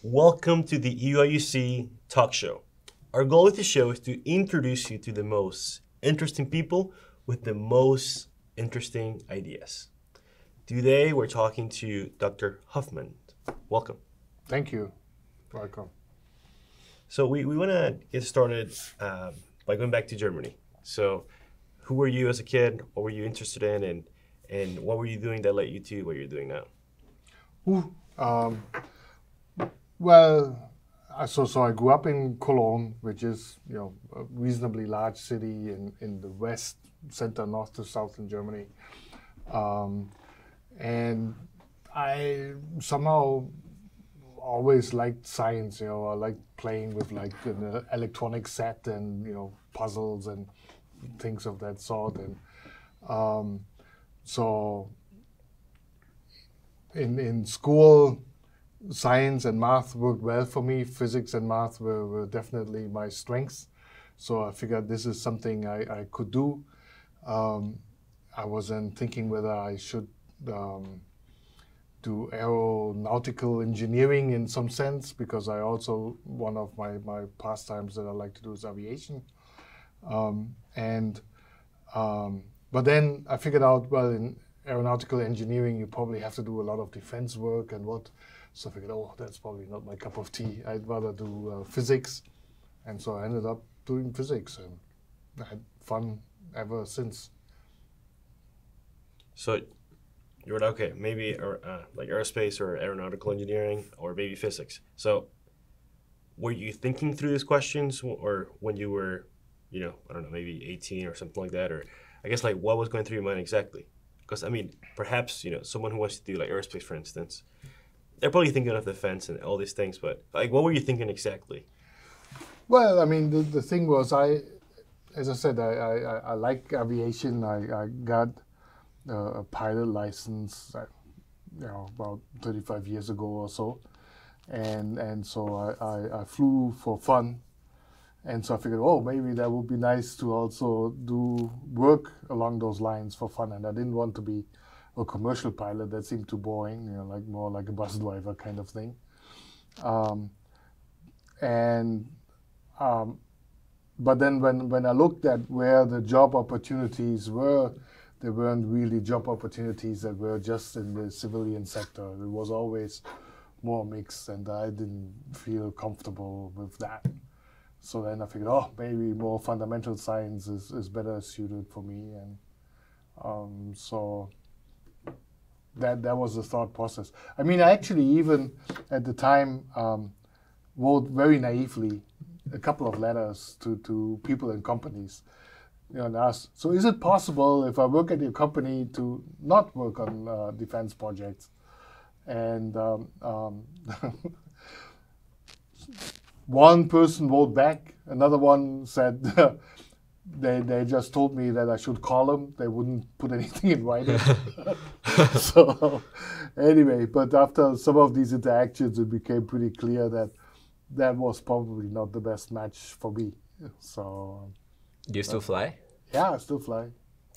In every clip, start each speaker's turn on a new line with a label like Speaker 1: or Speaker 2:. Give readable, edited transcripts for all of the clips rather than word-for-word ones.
Speaker 1: Welcome to the UIUC Talkshow. Our goal with the show is to introduce you to the most interesting people with the most interesting ideas. Today we're talking to Dr. Hoffmann. Welcome.
Speaker 2: Thank you. Welcome.
Speaker 1: So we want to get started by going back to Germany. So who were you as a kid? What were you interested in? And what were you doing that led you to what you're doing now?
Speaker 2: Well, so I grew up in Cologne, which is a reasonably large city in the west, center, north to south in Germany, and I somehow always liked science. I liked playing with like an electronic set and puzzles and things of that sort, and so in school, science and math worked well for me. Physics and math were definitely my strengths. So I figured this is something I could do. I wasn't thinking whether I should do aeronautical engineering in some sense, because I also, one of my pastimes that I like to do is aviation. But then I figured out, well, in aeronautical engineering, you probably have to do a lot of defense work and what. So I figured, that's probably not my cup of tea. I'd rather do physics. And so I ended up doing physics, and I had fun ever since.
Speaker 1: So you were okay, maybe like aerospace or aeronautical engineering or maybe physics. So were you thinking through these questions, or when you were, I don't know, maybe 18 or something like that? Or I guess like what was going through your mind exactly? Because I mean, perhaps, someone who wants to do like aerospace, for instance, they're probably thinking of defense and all these things, but like, what were you thinking exactly?
Speaker 2: Well, I mean, the thing was, as I said, I like aviation. I got a pilot license, about 35 years ago or so, and so I flew for fun, and so I figured, maybe that would be nice to also do work along those lines for fun, and I didn't want to be a commercial pilot. That seemed too boring, like more like a bus driver kind of thing. But then when I looked at where the job opportunities were, there weren't really job opportunities that were just in the civilian sector. It was always more mixed, and I didn't feel comfortable with that. So then I figured, maybe more fundamental science is better suited for me, and so that was the thought process. I mean, I actually even at the time wrote very naively a couple of letters to people in companies, and asked, so is it possible if I work at your company to not work on defense projects? And one person wrote back, another one said they just told me that I should call them. They wouldn't put anything in writing. So anyway, but after some of these interactions, it became pretty clear that that was probably not the best match for me. So.
Speaker 3: Do you still fly?
Speaker 2: Yeah, I still fly.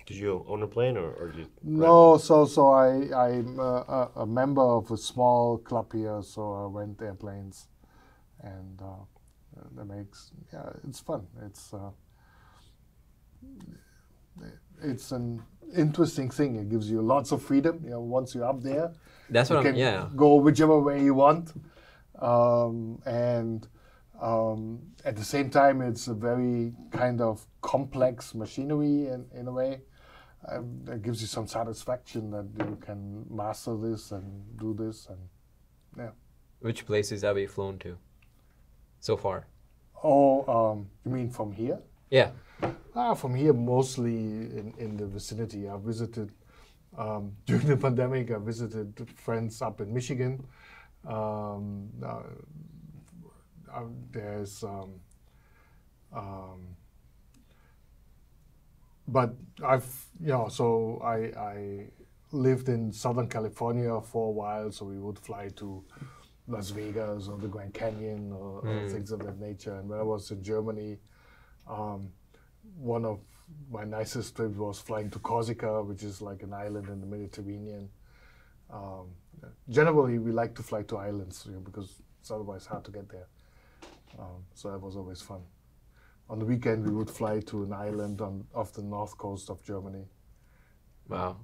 Speaker 1: Did you own a plane or did you?
Speaker 2: No, so I'm a member of a small club here, so I rent airplanes, and it's fun. It's an interesting thing. It gives you lots of freedom. Once you're up there,
Speaker 3: that's what
Speaker 2: you can go whichever way you want, and at the same time, it's a very kind of complex machinery in a way. That gives you some satisfaction that you can master this and do this, and yeah.
Speaker 3: Which places have you flown to so far?
Speaker 2: You mean from here?
Speaker 3: Yeah.
Speaker 2: From here, mostly in the vicinity. I visited, during the pandemic, I visited friends up in Michigan. There's, but so I lived in Southern California for a while, so we would fly to Las Vegas or the Grand Canyon or things of that nature. And when I was in Germany, one of my nicest trips was flying to Corsica, which is like an island in the Mediterranean. Generally, we like to fly to islands because It's otherwise hard to get there. So that was always fun. On the weekend, we would fly to an island off the north coast of Germany.
Speaker 3: Wow.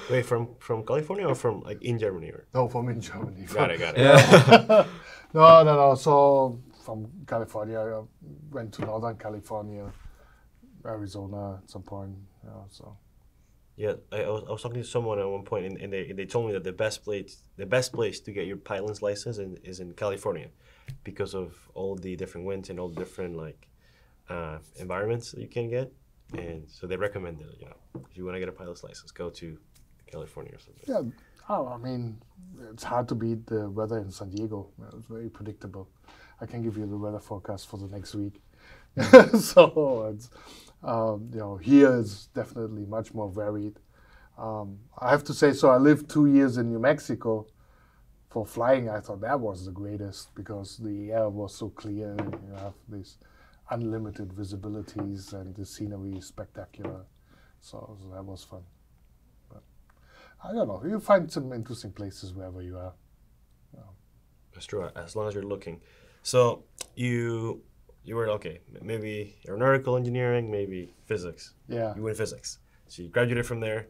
Speaker 1: Wait, from California or from like in Germany? Or?
Speaker 2: No, from in Germany.
Speaker 1: Got it.
Speaker 3: Yeah.
Speaker 2: No. So from California, I went to Northern California, Arizona at some point. So.
Speaker 1: Yeah, I was talking to someone at one point, and they told me that the best place to get your pilot's license is in California, because of all the different winds and all the different environments that you can get, and so they recommended, if you want to get a pilot's license, go to California or something.
Speaker 2: Yeah, I mean, it's hard to beat the weather in San Diego. It's very predictable. I can give you the weather forecast for the next week. So it's, here is definitely much more varied. I have to say, so I lived 2 years in New Mexico. For flying, I thought that was the greatest because the air was so clear. You have these unlimited visibilities and the scenery is spectacular. So that was fun. But I don't know. You find some interesting places wherever you are.
Speaker 1: That's true, as long as you're looking. So you were, maybe aeronautical engineering, maybe physics.
Speaker 2: Yeah.
Speaker 1: You were in physics. So you graduated from there.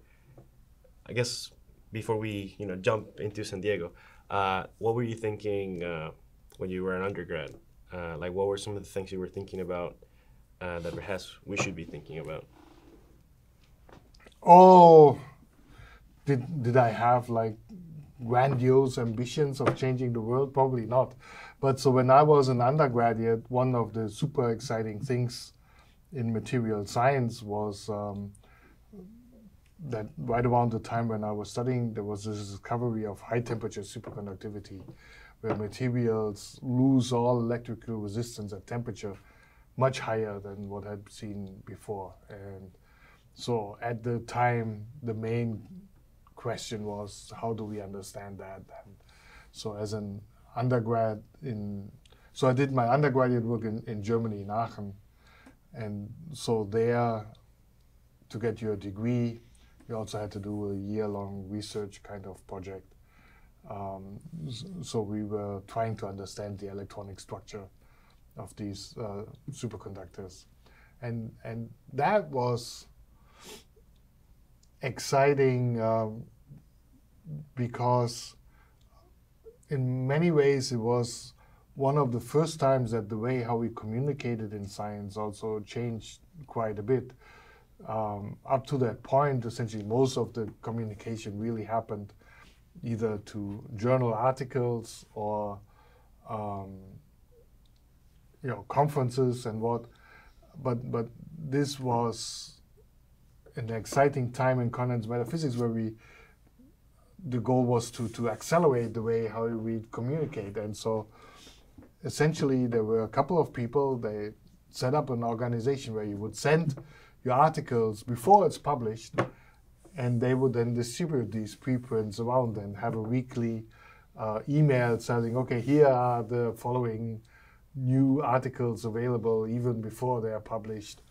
Speaker 1: I guess before we, jump into San Diego, what were you thinking when you were an undergrad? What were some of the things you were thinking about that perhaps we should be thinking about?
Speaker 2: Oh, did I have grandiose ambitions of changing the world? Probably not. But so when I was an undergraduate, one of the super exciting things in material science was that right around the time when I was studying, there was this discovery of high temperature superconductivity, where materials lose all electrical resistance at temperature much higher than what had seen before. And so at the time, the main question was, how do we understand that? And so as an undergrad so I did my undergraduate work in Germany, in Aachen. And so there, to get your degree, you also had to do a year-long research kind of project. So we were trying to understand the electronic structure of these superconductors. And that was exciting because in many ways it was one of the first times that the way how we communicated in science also changed quite a bit. Up to that point, essentially most of the communication really happened either to journal articles or conferences and what. But this was an exciting time in condensed matter physics where the goal was to accelerate the way how we communicate. And so essentially there were a couple of people, they set up an organization where you would send your articles before it's published, and they would then distribute these preprints around and have a weekly email saying, okay, here are the following new articles available even before they are published.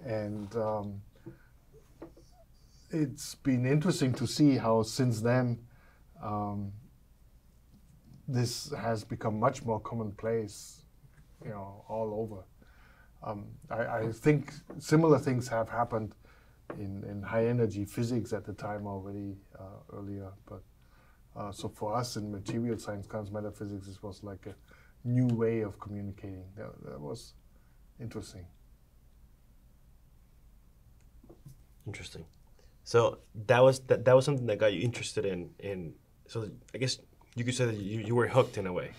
Speaker 2: And it's been interesting to see how since then this has become much more commonplace, all over. I think similar things have happened in high energy physics at the time already earlier. But so for us in material science, condensed matter physics, this was like a new way of communicating. That was interesting.
Speaker 1: Interesting. So that was something that got you interested in. So I guess you could say that you were hooked in a way.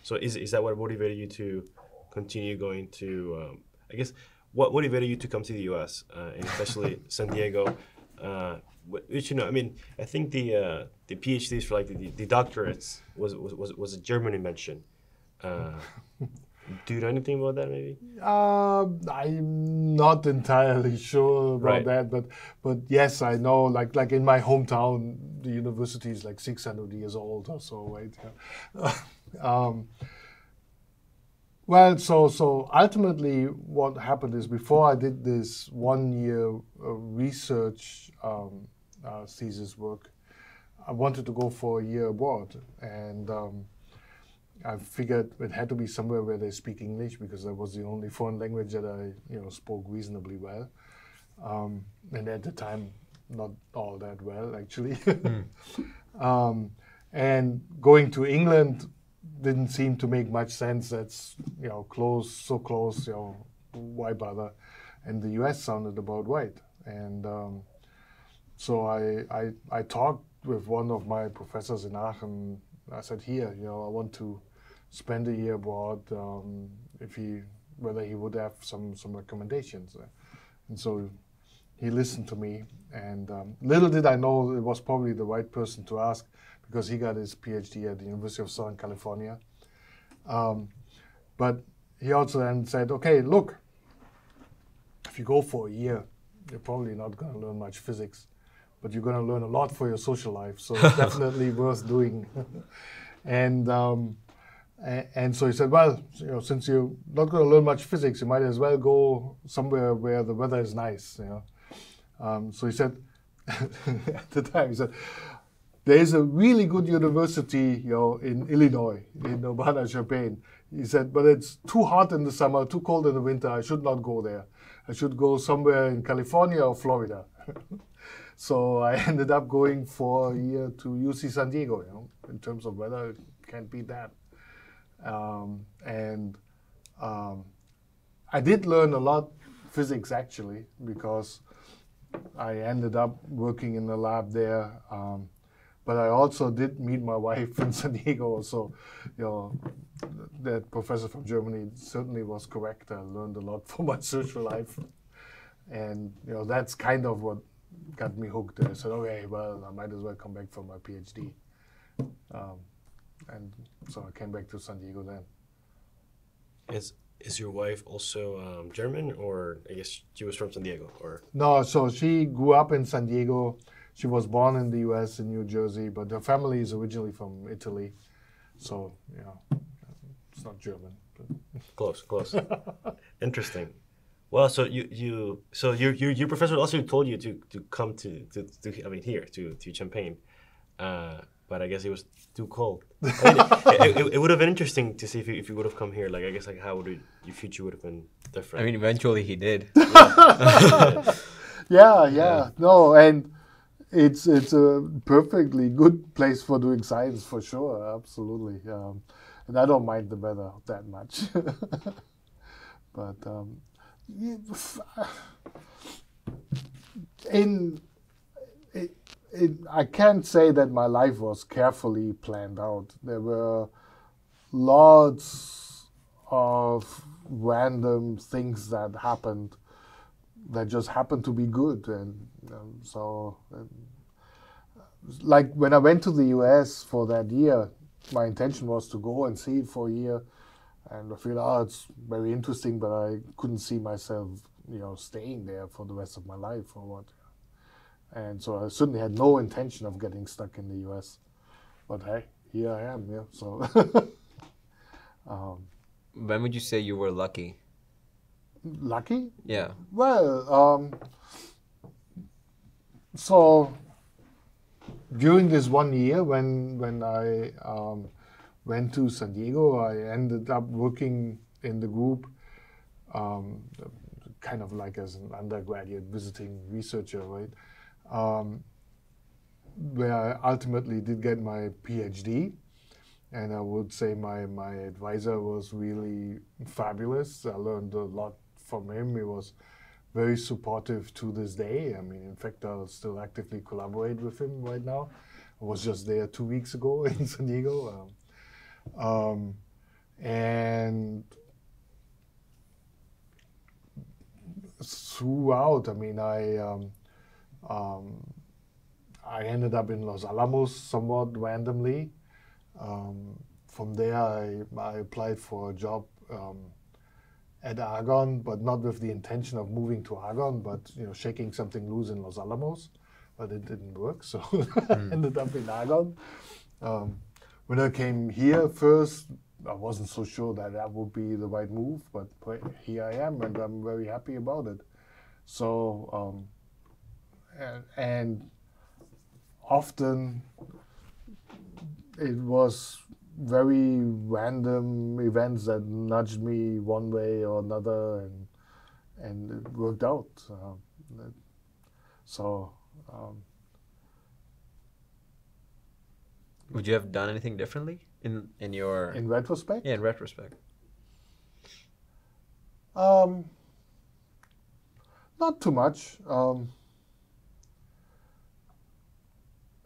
Speaker 1: So is that what motivated you to continue going to? I guess what motivated you to come to the U.S. And especially San Diego? Which I think the PhDs for the doctorates was a German invention. Do you know anything about that, maybe?
Speaker 2: I'm not entirely sure about that, but yes, I know. Like in my hometown, the university is 600 years old or so, right? Yeah. Well, so ultimately, what happened is before I did this 1 year research thesis work, I wanted to go for a year abroad, and I figured it had to be somewhere where they speak English because that was the only foreign language that I spoke reasonably well. And at the time, not all that well actually. And going to England didn't seem to make much sense. That's close, so close. Why bother? And the U.S. sounded about right. And so I talked with one of my professors in Aachen. I said, here, I want to spend a year abroad. Whether he would have some recommendations. And so he listened to me. And little did I know it was probably the right person to ask, because he got his PhD at the University of Southern California. But he also then said, okay, look, if you go for a year, you're probably not going to learn much physics, but you're going to learn a lot for your social life. So it's definitely worth doing. And so he said, well, since you're not going to learn much physics, you might as well go somewhere where the weather is nice. So he said, at the time, he said, there is a really good university, in Illinois, in Urbana-Champaign. He said, but it's too hot in the summer, too cold in the winter. I should not go there. I should go somewhere in California or Florida. So I ended up going for a year to UC San Diego. In terms of weather, it can't beat that. I did learn a lot physics actually, because I ended up working in the lab there. But I also did meet my wife in San Diego, so that professor from Germany certainly was correct. I learned a lot for my social life, and that's kind of what got me hooked. I said, okay, well, I might as well come back for my PhD, and so I came back to San Diego then.
Speaker 1: Is your wife also German, or I guess she was from San Diego, or?
Speaker 2: No, so she grew up in San Diego. She was born in the U.S. in New Jersey, but her family is originally from Italy, so it's not German.
Speaker 1: Close. Interesting. Well, so your professor also told you to come here to Champaign, but I guess it was too cold. It would have been interesting to see if you would have come here. Like, I guess, like, how would your future would have been different?
Speaker 3: I mean, eventually he did.
Speaker 2: Yeah. No, and it's a perfectly good place for doing science for sure. Absolutely. And I don't mind the weather that much. But I can't say that my life was carefully planned out. There were lots of random things that happened that just happened to be good. And like when I went to the US for that year, my intention was to go and see it for a year. And I feel, it's very interesting, but I couldn't see myself, staying there for the rest of my life or what. And so I certainly had no intention of getting stuck in the US. But hey, here I am, so.
Speaker 3: When would you say you were lucky?
Speaker 2: Lucky?
Speaker 3: Yeah.
Speaker 2: Well, so during this 1 year when I went to San Diego, I ended up working in the group, kind of like as an undergraduate visiting researcher, right? Where I ultimately did get my PhD. And I would say my advisor was really fabulous. I learned a lot from him. He was very supportive to this day. I mean, in fact, I'll still actively collaborate with him right now. I was just there 2 weeks ago in San Diego. And throughout, I mean, I ended up in Los Alamos somewhat randomly. From there, I applied for a job at Argonne, but not with the intention of moving to Argonne, but shaking something loose in Los Alamos. But it didn't work, so I ended up in Argonne. When I came here first, I wasn't so sure that would be the right move, but here I am, and I'm very happy about it. So, and often it was very random events that nudged me one way or another, and it worked out. So.
Speaker 3: Would you have done anything differently in your
Speaker 2: In retrospect?
Speaker 3: in retrospect?
Speaker 2: Not too much.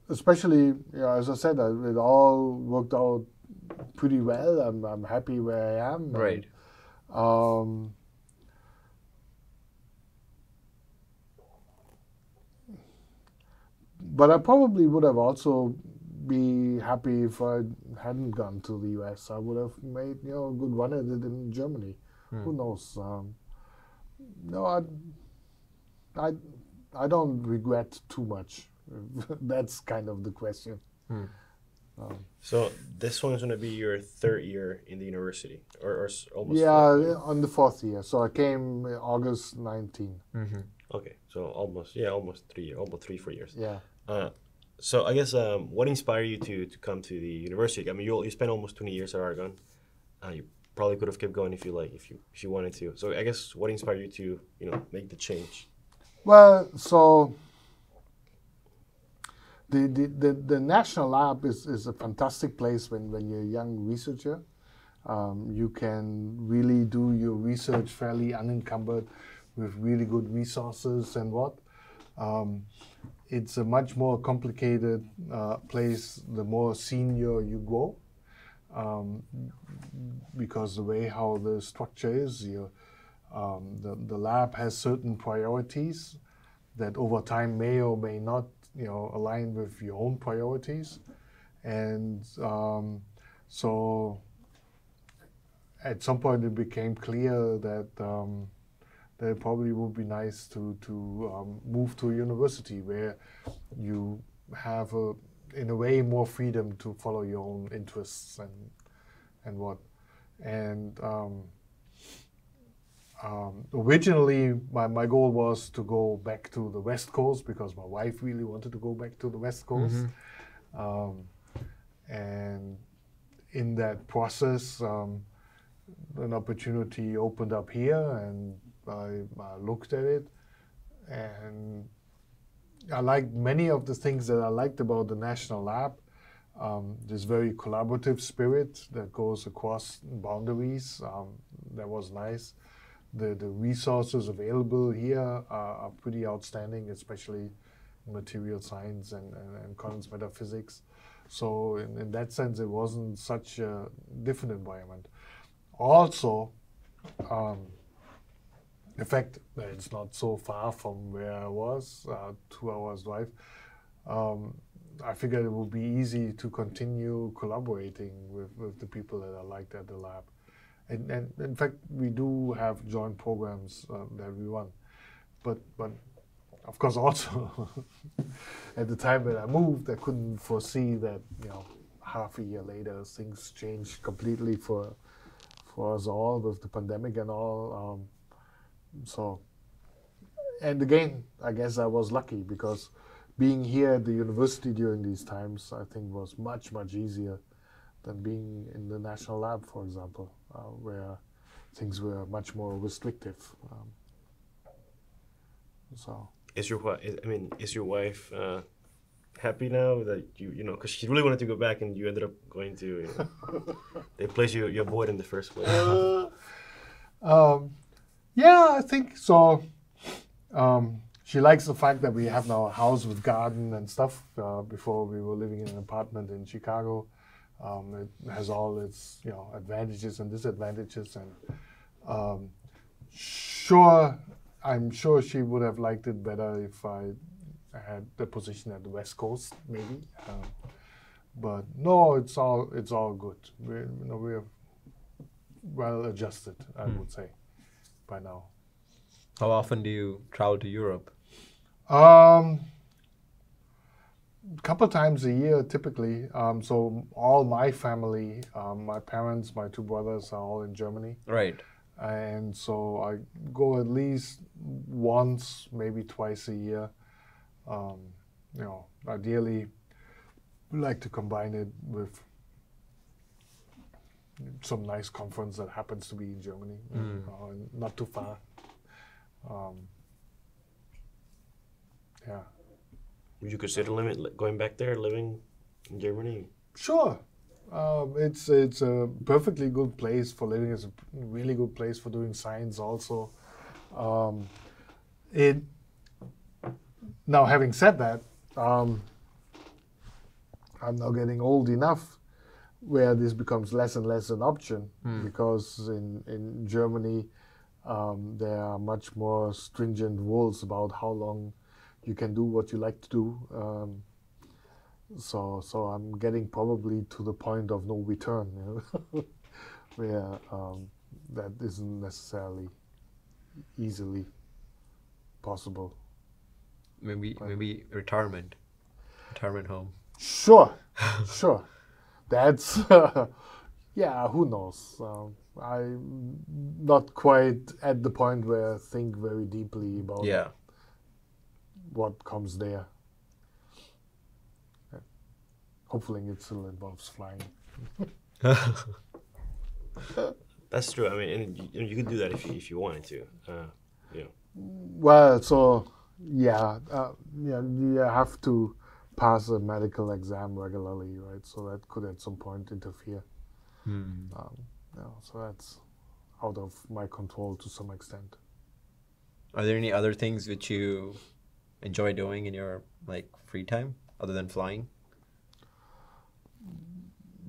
Speaker 2: Especially, as I said, it all worked out pretty well. I'm happy where I am.
Speaker 3: Right.
Speaker 2: But I probably would have also be happy if I hadn't gone to the US. I would have made a good run at it in Germany. Who knows? No, I don't regret too much. That's kind of the question.
Speaker 1: So this one's going to be your third year in the university, or almost.
Speaker 2: Yeah, on the fourth year. So I came August 19.
Speaker 1: Okay, so almost 3 years, almost 4 years.
Speaker 2: Yeah.
Speaker 1: So I guess what inspired you to come to the university? I mean, you spent almost 20 years at Argonne. You probably could have kept going if you wanted to. So I guess what inspired you to make the change?
Speaker 2: Well, so the National Lab is a fantastic place when you're a young researcher. You can really do your research fairly unencumbered with really good resources and what. It's a much more complicated place the more senior you go, because the way how the structure is, the lab has certain priorities that over time may or may not align with your own priorities, and so at some point it became clear that that it probably would be nice to move to a university where you have in a way more freedom to follow your own interests and what. And originally my goal was to go back to the West Coast because my wife really wanted to go back to the West Coast. And in that process, an opportunity opened up here, and I looked at it, and I liked many of the things that I liked about the National Lab. This very collaborative spirit that goes across boundaries, that was nice. The resources available here are pretty outstanding, especially in material science and quantum metaphysics. So in that sense, it wasn't such a different environment. Also, the fact that it's not so far from where I was, 2 hours drive, I figured it would be easy to continue collaborating with the people that I liked at the lab. And in fact, we do have joint programs that we run. But of course, also, at the time when I moved, I couldn't foresee that, half a year later, things changed completely for us all with the pandemic and all. So, and again, I guess I was lucky because being here at the university during these times, I think was much, much easier than being in the National Lab, for example, where things were much more restrictive. So.
Speaker 1: Is your wife happy now that because she really wanted to go back and you ended up going to the place you avoided in the first place?
Speaker 2: Yeah, I think so. She likes the fact that we have now a house with garden and stuff. Before we were living in an apartment in Chicago. It has all its advantages and disadvantages, and I'm sure she would have liked it better if I had the position at the West Coast, maybe. But no, it's all good. We're well adjusted, I would say, by now.
Speaker 3: How often do you travel to Europe?
Speaker 2: A couple times a year, typically. So all my family, my parents, my 2 brothers are all in Germany.
Speaker 3: Right.
Speaker 2: And so I go at least once, maybe twice a year. Ideally, we like to combine it with some nice conference that happens to be in Germany, not too far. Yeah.
Speaker 1: Would you consider going back there, living in Germany?
Speaker 2: Sure. It's a perfectly good place for living. It's a really good place for doing science also. Now, having said that, I'm now getting old enough where this becomes less and less an option, because in Germany there are much more stringent rules about how long you can do what you like to do. So I'm getting probably to the point of no return, where that isn't necessarily easily possible.
Speaker 3: Maybe retirement home.
Speaker 2: Sure, sure. That's yeah. Who knows? I'm not quite at the point where I think very deeply about what comes there. Hopefully, it still involves flying.
Speaker 1: That's true. I mean, and you could do that if you wanted to.
Speaker 2: Well, so yeah, you have to pass a medical exam regularly, right? So that could at some point interfere. So that's out of my control to some extent.
Speaker 3: Are there any other things which you enjoy doing in your free time other than flying?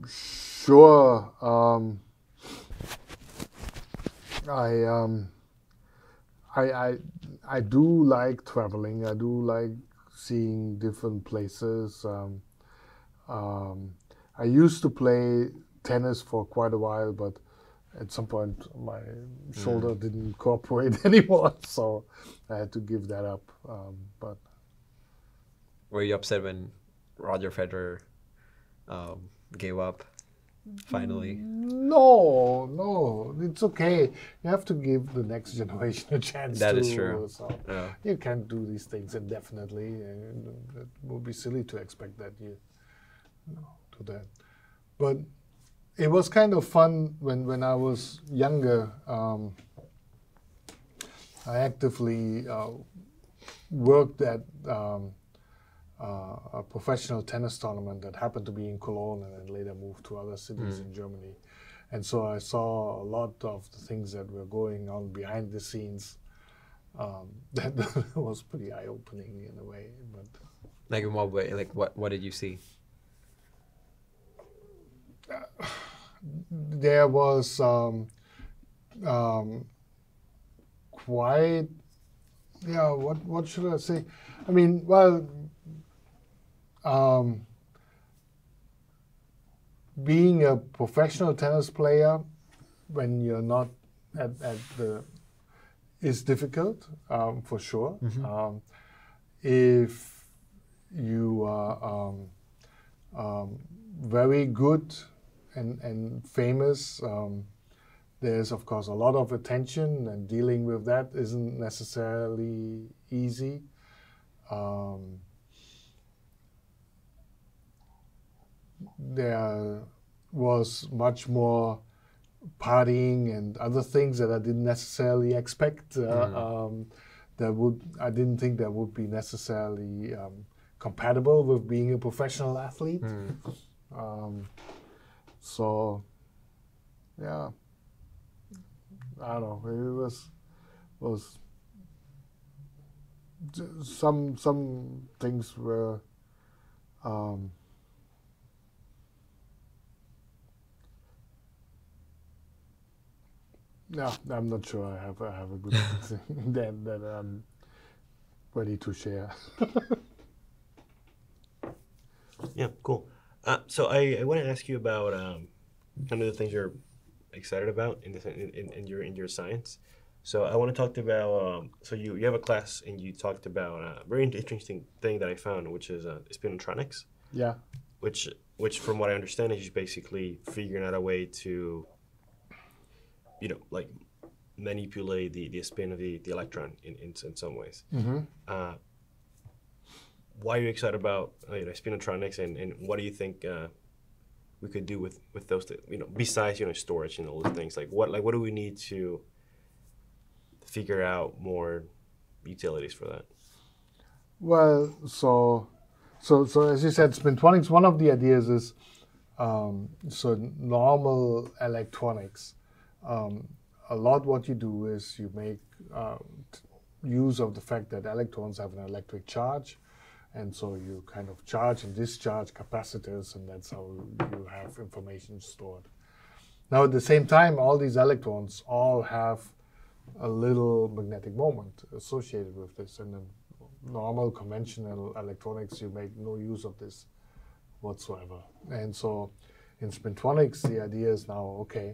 Speaker 2: Sure. I do like traveling. I do like seeing different places. I used to play tennis for quite a while, but at some point my shoulder didn't cooperate anymore, so I had to give that up. But
Speaker 3: were you upset when Roger Federer gave up finally?
Speaker 2: No, it's okay. You have to give the next generation a chance.
Speaker 3: That is true.
Speaker 2: So you can't do these things indefinitely, and it would be silly to expect that you do that. But it was kind of fun when I was younger. I actively worked at a professional tennis tournament that happened to be in Cologne and then later moved to other cities in Germany. And so I saw a lot of the things that were going on behind the scenes. That was pretty eye-opening in a way. But
Speaker 3: like in what way? Like what did you see?
Speaker 2: There was quite, what should I say? I mean, well, being a professional tennis player when you're not at the is difficult, for sure. If you are very good and famous, there's of course a lot of attention, and dealing with that isn't necessarily easy. There was much more partying and other things that I didn't necessarily expect. I didn't think that would be necessarily compatible with being a professional athlete. So, yeah, I don't know. It was some things were. No, I'm not sure I have a good thing that I'm ready to share.
Speaker 1: Yeah, cool. So I want to ask you about kind of the things you're excited about in your science. So I want to talk about so you have a class and you talked about a very interesting thing that I found, which is spinotronics.
Speaker 2: Yeah.
Speaker 1: Which from what I understand is just basically figuring out a way to like manipulate the spin of the electron in some ways. Why are you excited about spinotronics, and what do you think we could do with those, besides storage and all those things. What do we need to figure out more utilities for that?
Speaker 2: Well, so as you said, spintronics. One of the ideas is normal electronics. A lot what you do is you make use of the fact that electrons have an electric charge, and so you kind of charge and discharge capacitors, and that's how you have information stored. Now, at the same time, all these electrons all have a little magnetic moment associated with this. And in normal conventional electronics, you make no use of this whatsoever. And so in spintronics, the idea is now, okay,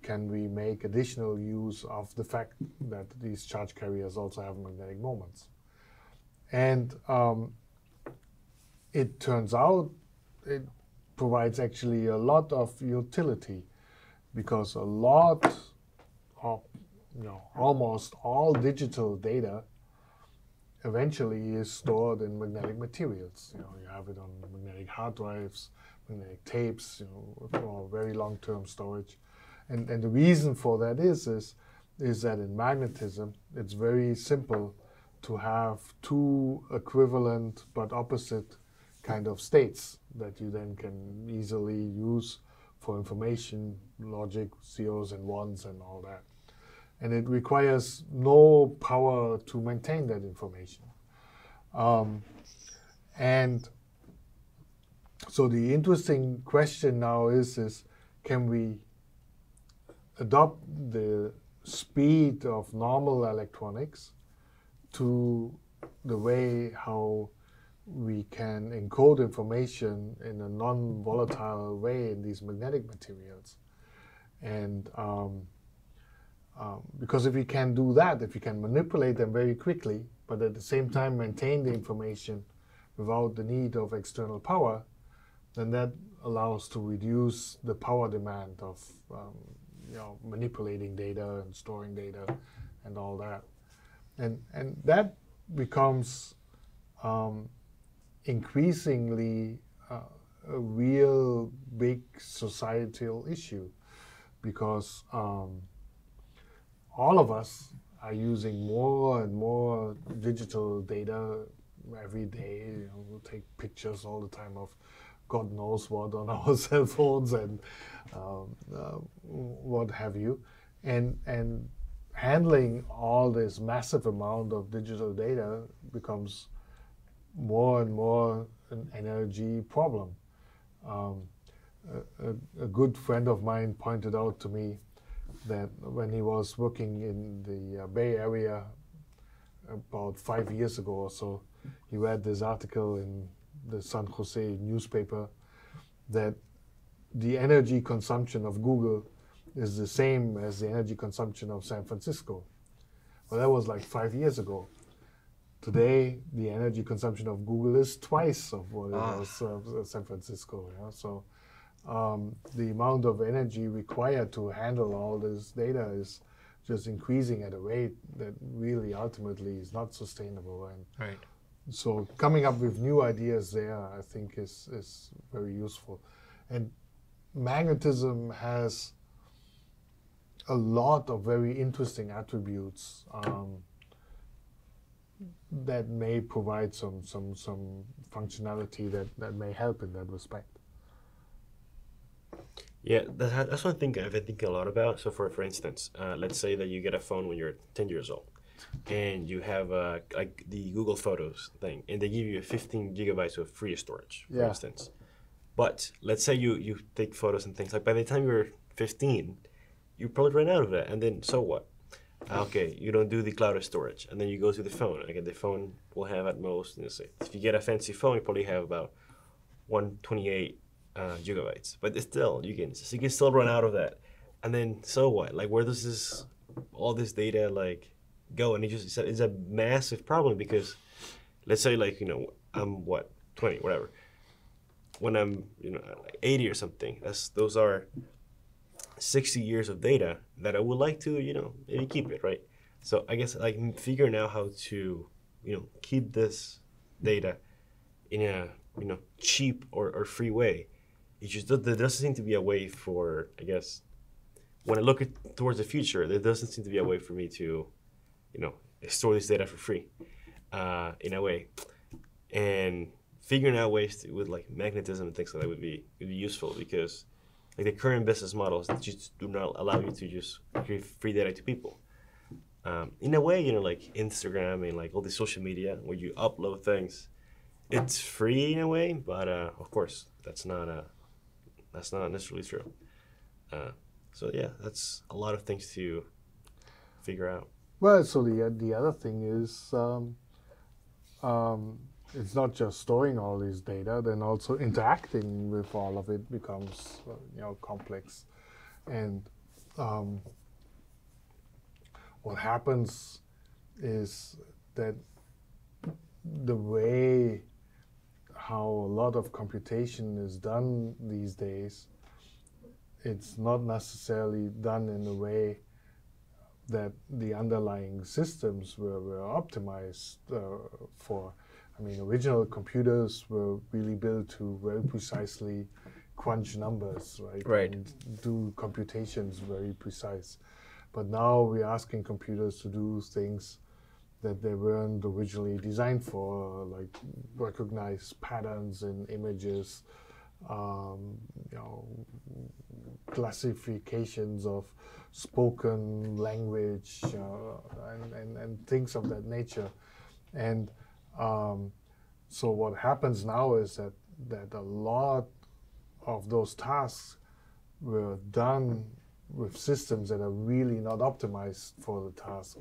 Speaker 2: can we make additional use of the fact that these charge carriers also have magnetic moments? And it turns out it provides actually a lot of utility, because a lot of, almost all digital data eventually is stored in magnetic materials. You have it on magnetic hard drives, magnetic tapes, for very long-term storage. And the reason for that is that in magnetism, it's very simple to have two equivalent but opposite kind of states that you then can easily use for information, logic, zeros and ones and all that. And it requires no power to maintain that information. And so the interesting question now is can we adopt the speed of normal electronics to the way how we can encode information in a non-volatile way in these magnetic materials. And because if we can do that, if we can manipulate them very quickly, but at the same time maintain the information without the need of external power, then that allows to reduce the power demand of manipulating data and storing data and all that. And that becomes increasingly a real big societal issue, because all of us are using more and more digital data every day. We take pictures all the time of God knows what on our cell phones and what have you. And handling all this massive amount of digital data becomes more and more an energy problem. A good friend of mine pointed out to me that when he was working in the Bay Area about 5 years ago or so, he read this article in the San Jose newspaper that the energy consumption of Google is the same as the energy consumption of San Francisco. Well, that was like 5 years ago. Today, the energy consumption of Google is twice of what it was San Francisco. So the amount of energy required to handle all this data is just increasing at a rate that really ultimately is not sustainable. And
Speaker 3: right.
Speaker 2: So coming up with new ideas there, I think, is very useful. And magnetism has a lot of very interesting attributes that may provide some functionality that may help in that respect.
Speaker 1: Yeah, that's one thing I've been thinking a lot about. So for instance, let's say that you get a phone when you're 10 years old, and you have like the Google Photos thing, and they give you 15 gigabytes of free storage, for instance. But let's say you take photos and things, like by the time you're 15, you probably run out of that, and then so what? Okay, you don't do the cloud storage, and then you go to the phone. Again, the phone will have at most, say, if you get a fancy phone, you probably have about 128 gigabytes. But still, you can still run out of that, and then so what? Like, where does all this data go? And it's a massive problem, because let's say I'm 20, whatever. When I'm 80 or something, those are 60 years of data that I would like to maybe keep it, right? So I guess figuring out how to keep this data in a cheap or free way there doesn't seem to be a way for, I guess, when I look towards the future, there doesn't seem to be a way for me to, store this data for free, in a way, and figuring out ways with like magnetism and things like that would be useful, because like the current business models just do not allow you to just give free data to people. In a way, like Instagram and like all the social media where you upload things, it's free in a way, but of course that's not necessarily true. So yeah, that's a lot of things to figure out.
Speaker 2: Well, so the other thing is it's not just storing all this data, then also interacting with all of it becomes complex. And what happens is that the way how a lot of computation is done these days, it's not necessarily done in a way that the underlying systems were optimized for. I mean, original computers were really built to very precisely crunch numbers, right?
Speaker 3: Right.
Speaker 2: And do computations very precise. But now we're asking computers to do things that they weren't originally designed for, like recognize patterns in images, classifications of spoken language, and things of that nature. And so what happens now is that a lot of those tasks were done with systems that are really not optimized for the task.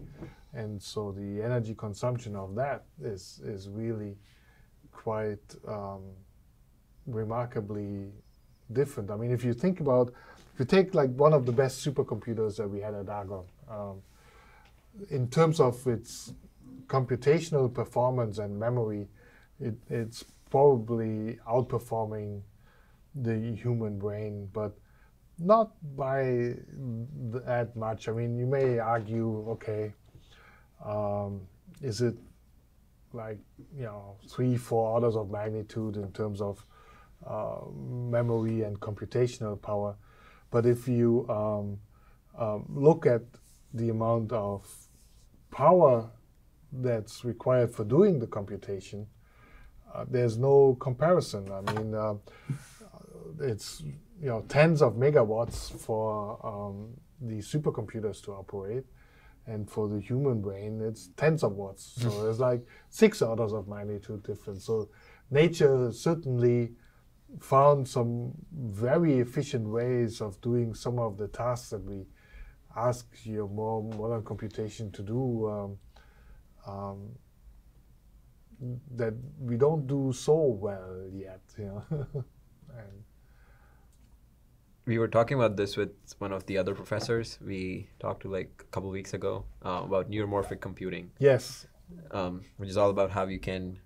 Speaker 2: And so the energy consumption of that is really quite remarkably different. I mean, if you think about, if you take like one of the best supercomputers that we had at Argonne, in terms of its computational performance and memory, it's probably outperforming the human brain, but not by that much. I mean, you may argue, okay, is it like 3-4 orders of magnitude in terms of memory and computational power? But if you look at the amount of power that's required for doing the computation, there's no comparison. I mean, it's tens of megawatts for the supercomputers to operate, and for the human brain, it's tens of watts. So there's like 6 orders of magnitude difference. So nature certainly found some very efficient ways of doing some of the tasks that we ask more modern computation to do, that we don't do so well yet. And
Speaker 3: we were talking about this with one of the other professors we talked to like a couple of weeks ago about neuromorphic computing.
Speaker 2: yes,
Speaker 3: Which is all about how you can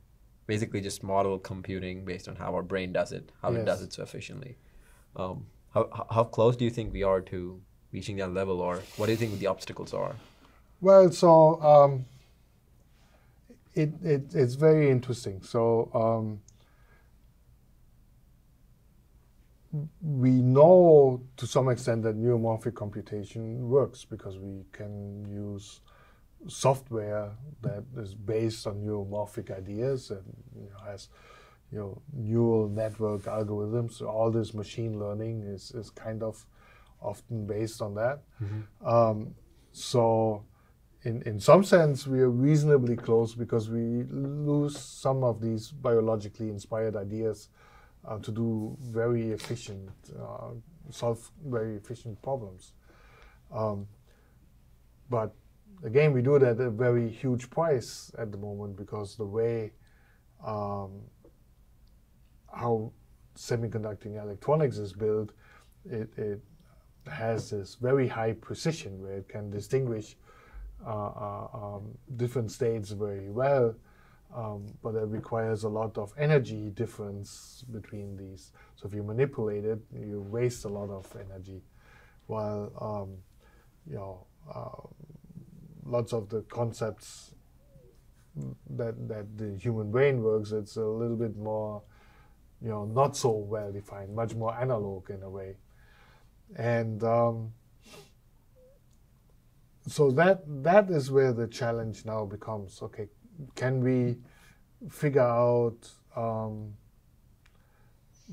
Speaker 3: basically just model computing based on how our brain does it, how it does it so efficiently. How close do you think we are to reaching that level, or what do you think the obstacles are?
Speaker 2: well, so it's very interesting. So we know to some extent that neuromorphic computation works because we can use software that is based on neuromorphic ideas and has neural network algorithms. So all this machine learning is kind of often based on that. So in some sense we are reasonably close because we lose some of these biologically inspired ideas to do very efficient, solve very efficient problems. But again, we do it at a very huge price at the moment because the way how semiconducting electronics is built, it has this very high precision where it can distinguish different states very well, but it requires a lot of energy difference between these. So if you manipulate it, you waste a lot of energy, while lots of the concepts that the human brain works, it's a little bit more not so well defined, much more analog in a way. And so that is where the challenge now becomes. Okay, can we figure out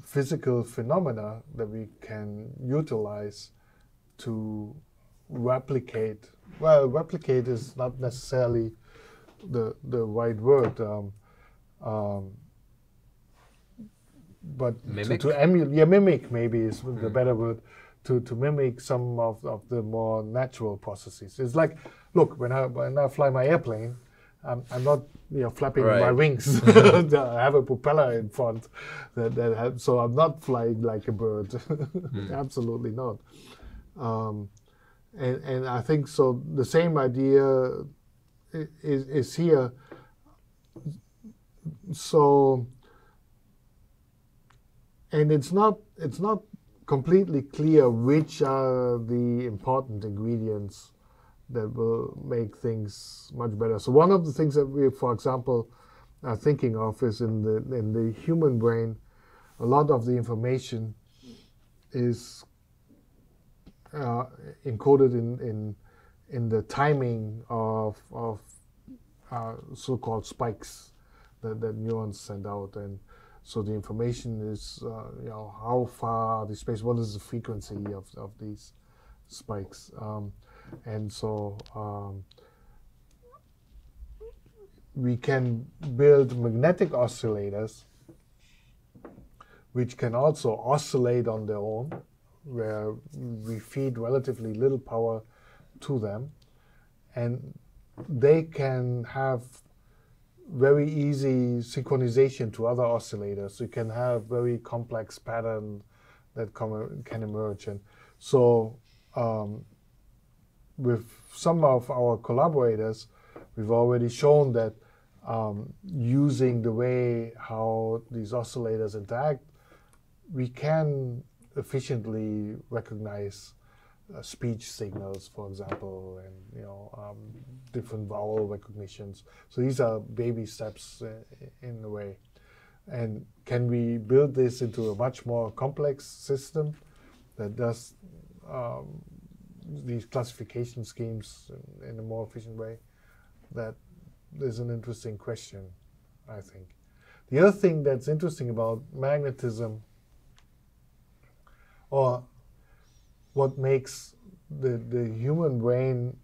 Speaker 2: physical phenomena that we can utilize to replicate? Well, replicate is not necessarily the right word, but
Speaker 3: Mimic?
Speaker 2: to emulate, mimic maybe is the better word, to mimic some of the more natural processes. It's like, look, when I fly my airplane, I'm not flapping my wings. I have a propeller in front, so I'm not flying like a bird. Absolutely not. And I think so. The same idea is here. So, and it's not completely clear which are the important ingredients that will make things much better. So one of the things that we, for example, are thinking of is in the human brain, a lot of the information is encoded in the timing of so-called spikes that neurons send out. And so the information is how far the space, what is the frequency of these spikes. And so we can build magnetic oscillators which can also oscillate on their own, where we feed relatively little power to them, and they can have very easy synchronization to other oscillators. You can have very complex patterns that can emerge. And so with some of our collaborators, we've already shown that using the way how these oscillators interact, we can efficiently recognize speech signals, for example, and different vowel recognitions. So these are baby steps in a way. And can we build this into a much more complex system that does these classification schemes in a more efficient way? That is an interesting question, I think. The other thing that's interesting about magnetism, or what makes the human brain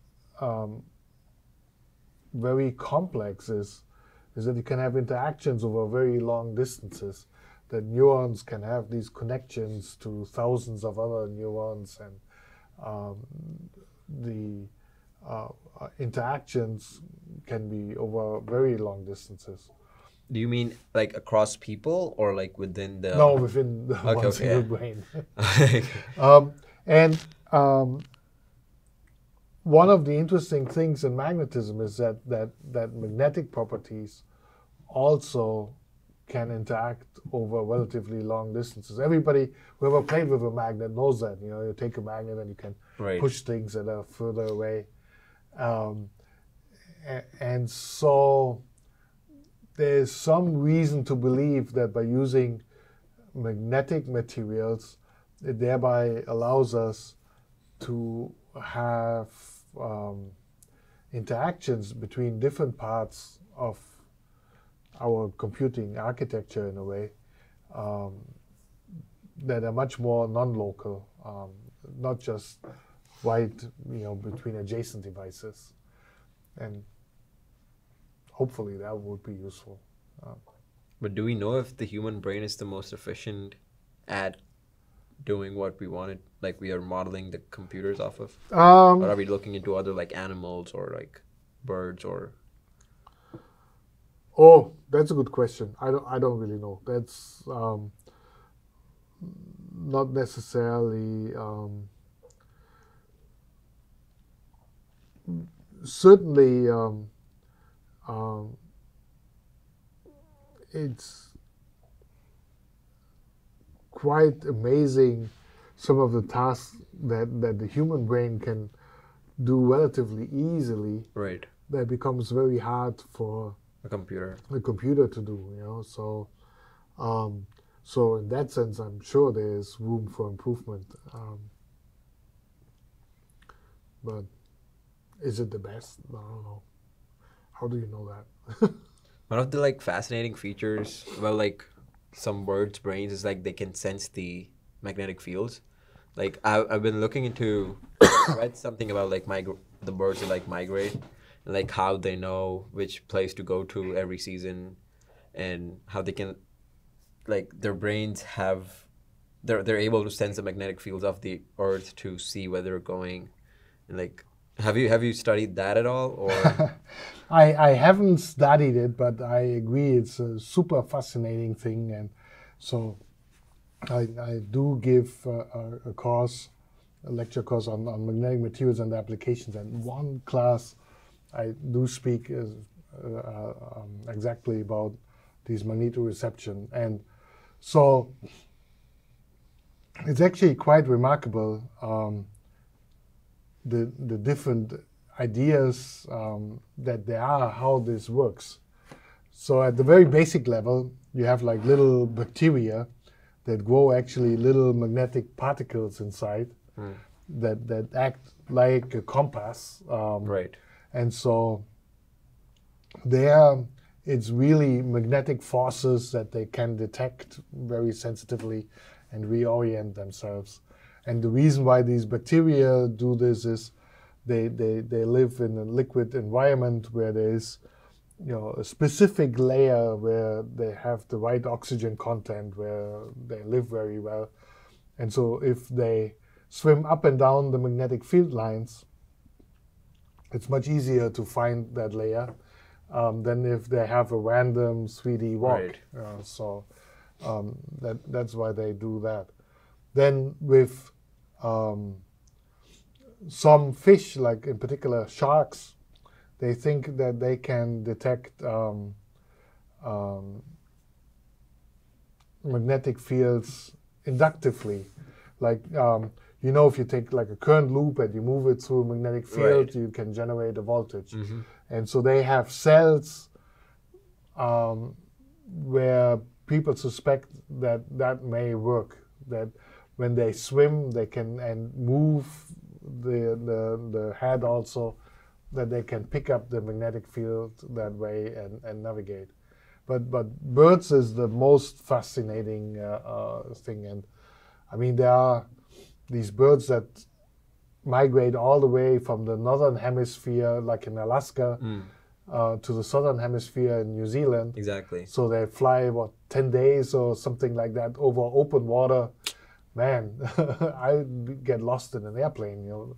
Speaker 2: very complex, is that you can have interactions over very long distances, that neurons can have these connections to thousands of other neurons, and the interactions can be over very long distances.
Speaker 3: Do you mean like across people or like within the...
Speaker 2: No, within the one single brain. And one of the interesting things in magnetism is that magnetic properties also can interact over relatively long distances. Everybody who ever played with a magnet knows that. You take a magnet and you can push things that are further away. And so there's some reason to believe that by using magnetic materials, it thereby allows us to have interactions between different parts of our computing architecture in a way that are much more non-local, not just between adjacent devices. And hopefully that would be useful.
Speaker 3: But do we know if the human brain is the most efficient at doing what we wanted, like we are modeling the computers off of? Or are we looking into other like animals or like birds or?
Speaker 2: Oh, that's a good question. I don't really know. That's not necessarily. Certainly, it's quite amazing some of the tasks that the human brain can do relatively easily.
Speaker 3: Right.
Speaker 2: That becomes very hard for
Speaker 3: a computer
Speaker 2: to do. So So in that sense, I'm sure there is room for improvement. But is it the best? I don't know. How do you know that?
Speaker 3: One of the like fascinating features about like some birds' brains is like they can sense the magnetic fields. Like I've been looking into, read something about like the birds that like migrate, and like how they know which place to go to every season, and how they can, like their brains have, they're able to sense the magnetic fields of the Earth to see where they're going, and like have you studied that at all or?
Speaker 2: I haven't studied it, but I agree it's a super fascinating thing, and so I do give a course, a lecture course on magnetic materials and applications, and one class I do speak exactly about these magnetoreception, and so it's actually quite remarkable the different ideas that there are how this works. So at the very basic level, you have like little bacteria that grow actually little magnetic particles inside that act like a compass.
Speaker 3: Right.
Speaker 2: And so there it's really magnetic forces that they can detect very sensitively and reorient themselves. And the reason why these bacteria do this is they live in a liquid environment where there is, you know, a specific layer where they have the right oxygen content, where they live very well. And so if they swim up and down the magnetic field lines, it's much easier to find that layer than if they have a random 3D walk. Right. That's why they do that. Then with some fish, like in particular sharks, they think that they can detect magnetic fields inductively. Like, you know, if you take like a current loop and you move it through a magnetic field, right, you can generate a voltage. Mm-hmm. And so they have cells where people suspect that that may work, that when they swim, they can and move the head also, that they can pick up the magnetic field that way and navigate. But birds is the most fascinating thing. And I mean, there are these birds that migrate all the way from the northern hemisphere, like in Alaska, to the southern hemisphere in New Zealand.
Speaker 3: Exactly.
Speaker 2: So they fly, 10 days or something like that over open water. Man, I get lost in an airplane, you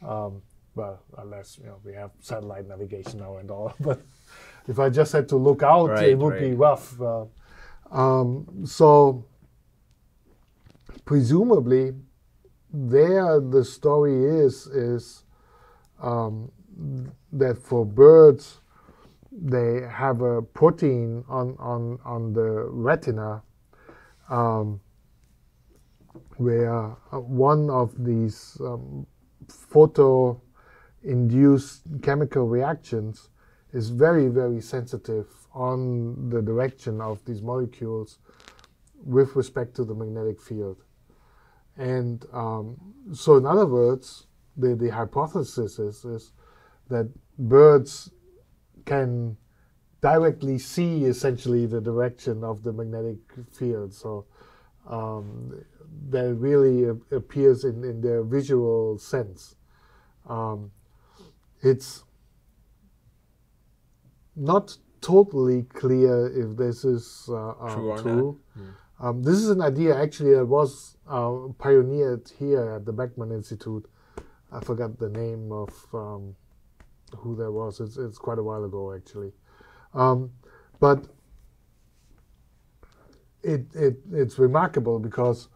Speaker 2: know. Well, unless, you know, we have satellite navigation now and all. But if I just had to look out, right, it would be rough. So presumably, there the story is that for birds, they have a protein on the retina where one of these photo-induced chemical reactions is very, very sensitive on the direction of these molecules with respect to the magnetic field. And so in other words, the hypothesis is that birds can directly see essentially the direction of the magnetic field. So that really appears in their visual sense. It's not totally clear if this is true. This is an idea actually that was pioneered here at the Beckman Institute. I forgot the name of who that was. It's quite a while ago actually. But it's remarkable because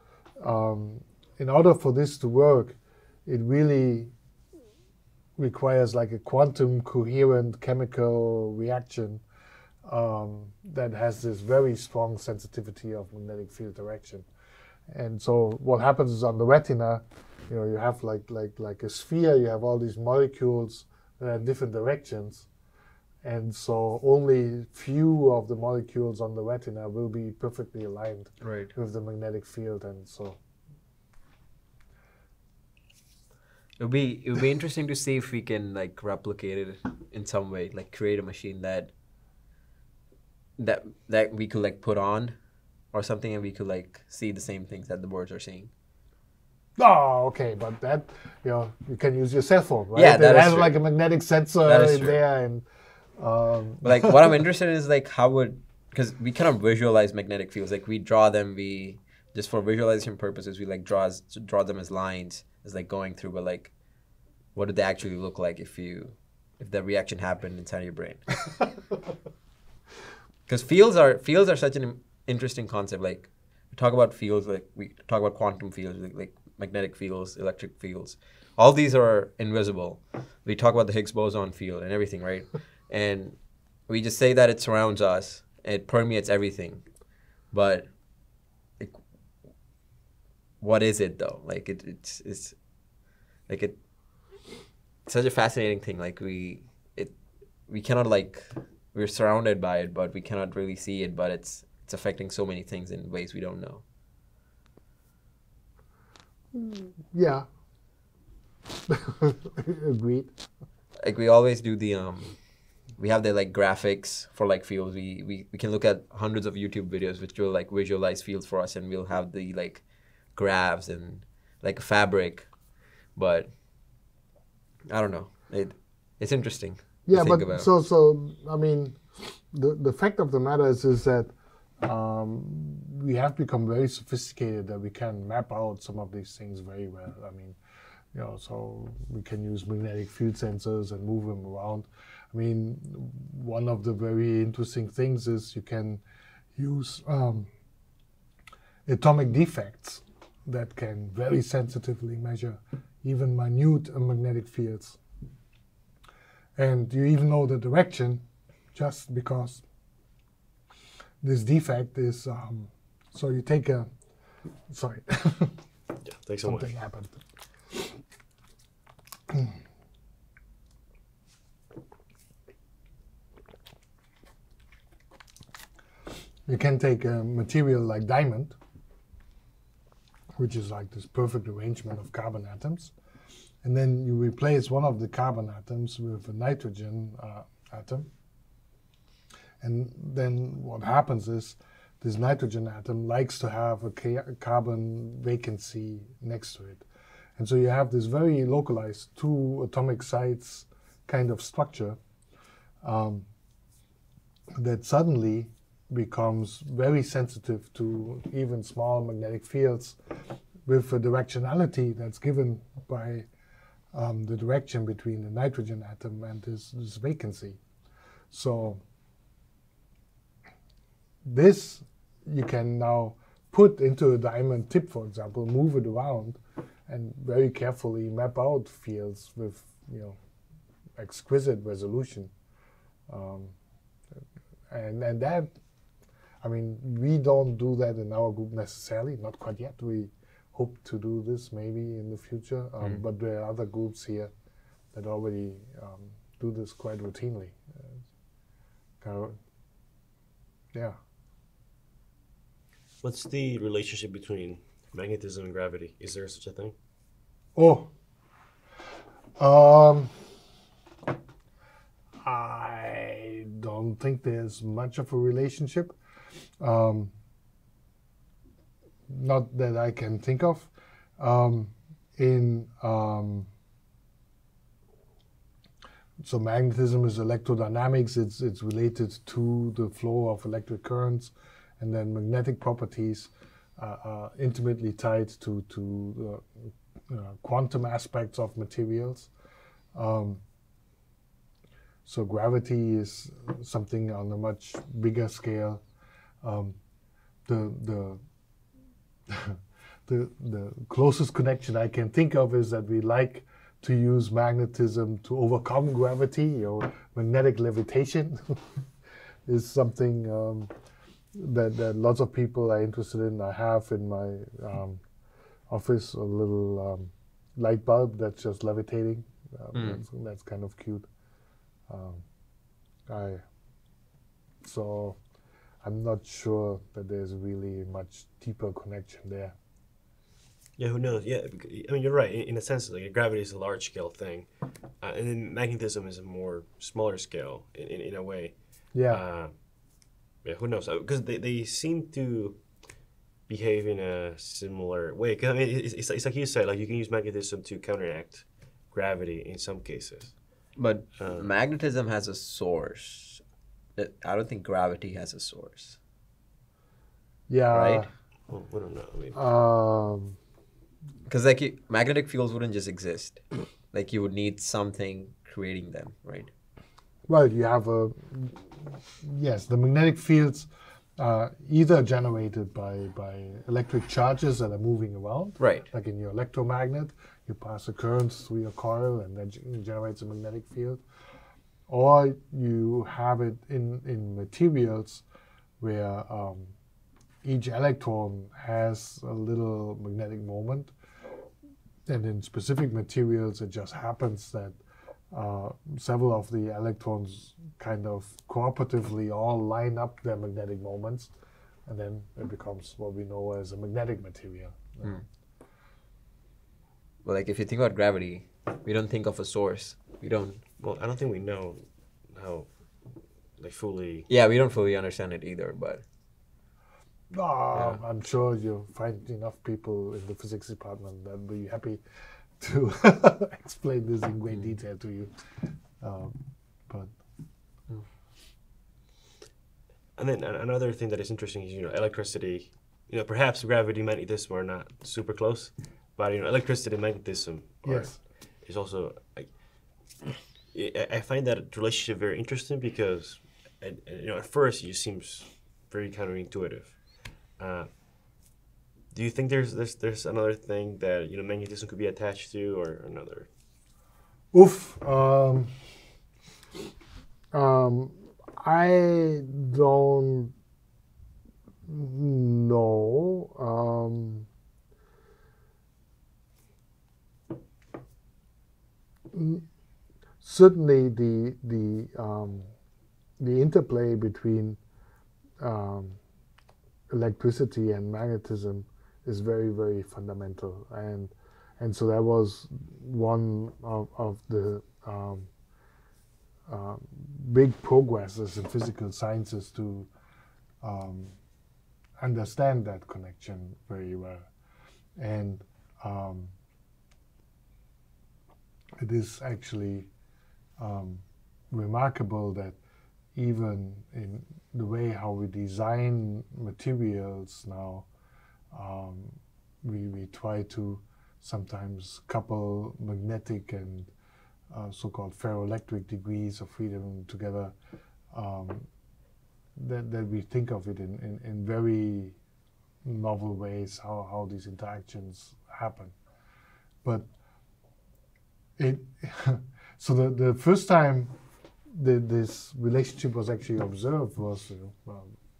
Speaker 2: in order for this to work, it really requires like a quantum coherent chemical reaction that has this very strong sensitivity of magnetic field direction. And so what happens is on the retina, you know, you have like a sphere, you have all these molecules that have different directions. and so only few of the molecules on the retina will be perfectly aligned with the magnetic field, and so.
Speaker 3: It would be interesting to see if we can like replicate it in some way, like create a machine that we could like put on or something, and we could like see the same things that the birds are seeing.
Speaker 2: Oh, okay, but that, you can use your cell phone, right?
Speaker 3: Yeah, that is
Speaker 2: has
Speaker 3: true.
Speaker 2: Like a magnetic sensor in there, and
Speaker 3: like what I'm interested in is like because we cannot visualize magnetic fields. Like we draw them, just for visualization purposes, we like draw them as lines, as like going through, but like, what do they actually look like if the reaction happened inside your brain? Because fields are such an interesting concept. Like we talk about fields, like we talk about quantum fields, like magnetic fields, electric fields. All these are invisible. We talk about the Higgs boson field and everything, right? And we just say that it surrounds us, it permeates everything, but like, what is it though? Like it's such a fascinating thing. Like we cannot, like, we're surrounded by it, but we cannot really see it. But it's affecting so many things in ways we don't know.
Speaker 2: Yeah. Agreed.
Speaker 3: Like we always do we have the like graphics for like fields. We can look at hundreds of YouTube videos which will like visualize fields for us, and we'll have the like graphs and like a fabric, but I don't know. It's interesting.
Speaker 2: Yeah, but so I mean, the fact of the matter is that we have become very sophisticated that we can map out some of these things very well. I mean, so we can use magnetic field sensors and move them around. I mean, one of the very interesting things is you can use atomic defects that can very sensitively measure even minute magnetic fields. And you even know the direction just because this defect is, so you take a, sorry.
Speaker 1: Yeah, thanks so much.
Speaker 2: Something happened. You can take a material like diamond, which is like this perfect arrangement of carbon atoms, and then you replace one of the carbon atoms with a nitrogen atom. And then what happens is this nitrogen atom likes to have a carbon vacancy next to it. And so you have this very localized 2 atomic sites kind of structure that suddenly becomes very sensitive to even small magnetic fields with a directionality that's given by the direction between the nitrogen atom and this vacancy. So this you can now put into a diamond tip, for example, move it around, and very carefully map out fields with exquisite resolution. And that, I mean, we don't do that in our group necessarily, not quite yet. We hope to do this maybe in the future, but there are other groups here that already do this quite routinely. Yeah.
Speaker 1: What's the relationship between magnetism and gravity? Is there such a thing?
Speaker 2: Oh. I don't think there's much of a relationship. Not that I can think of. So magnetism is electrodynamics. It's related to the flow of electric currents, and then magnetic properties are intimately tied to quantum aspects of materials. So gravity is something on a much bigger scale. The closest connection I can think of is that we like to use magnetism to overcome gravity. Magnetic levitation is something that lots of people are interested in. I have in my office a little light bulb that's just levitating. That's kind of cute. So I'm not sure that there's really much deeper connection there.
Speaker 1: Yeah, who knows? Yeah, I mean, you're right. In a sense, like gravity is a large scale thing, and then magnetism is a more smaller scale in a way.
Speaker 2: Yeah.
Speaker 1: Yeah, who knows? Because they seem to behave in a similar way. 'Cause, I mean, it's like you said, like you can use magnetism to counteract gravity in some cases.
Speaker 3: But magnetism has a source. I don't think gravity has a source.
Speaker 2: Yeah.
Speaker 3: Right?
Speaker 1: Well, I don't know. I mean,
Speaker 3: because like magnetic fields wouldn't just exist. Like you would need something creating them, right?
Speaker 2: Well, you have yes, the magnetic fields are either generated by electric charges that are moving around.
Speaker 3: Right.
Speaker 2: Like in your electromagnet, you pass a current through your coil and that generates a magnetic field. Or you have it in materials where each electron has a little magnetic moment. And in specific materials, it just happens that several of the electrons kind of cooperatively all line up their magnetic moments, and then it becomes what we know as a magnetic material.
Speaker 3: Well, like if you think about gravity, we don't think of a source. We don't.
Speaker 1: well, I don't think we know how, like, fully.
Speaker 3: Yeah, we don't fully understand it either, but.
Speaker 2: I'm sure you'll find enough people in the physics department that will be happy to explain this in great detail to you. But
Speaker 1: And then another thing that is interesting is, electricity. Perhaps gravity and magnetism are not super close, but electricity and magnetism is also. I find that relationship very interesting because, at first it seems very counterintuitive. Do you think there's another thing that magnetism could be attached to, or another?
Speaker 2: I don't know. Certainly, the interplay between electricity and magnetism is very, very fundamental, and so that was one of the big progresses in physical sciences to understand that connection very well. And it is actually remarkable that even in the way how we design materials now, we try to sometimes couple magnetic and so-called ferroelectric degrees of freedom together, that we think of it in very novel ways, how these interactions happen. But so the first time this relationship was actually observed was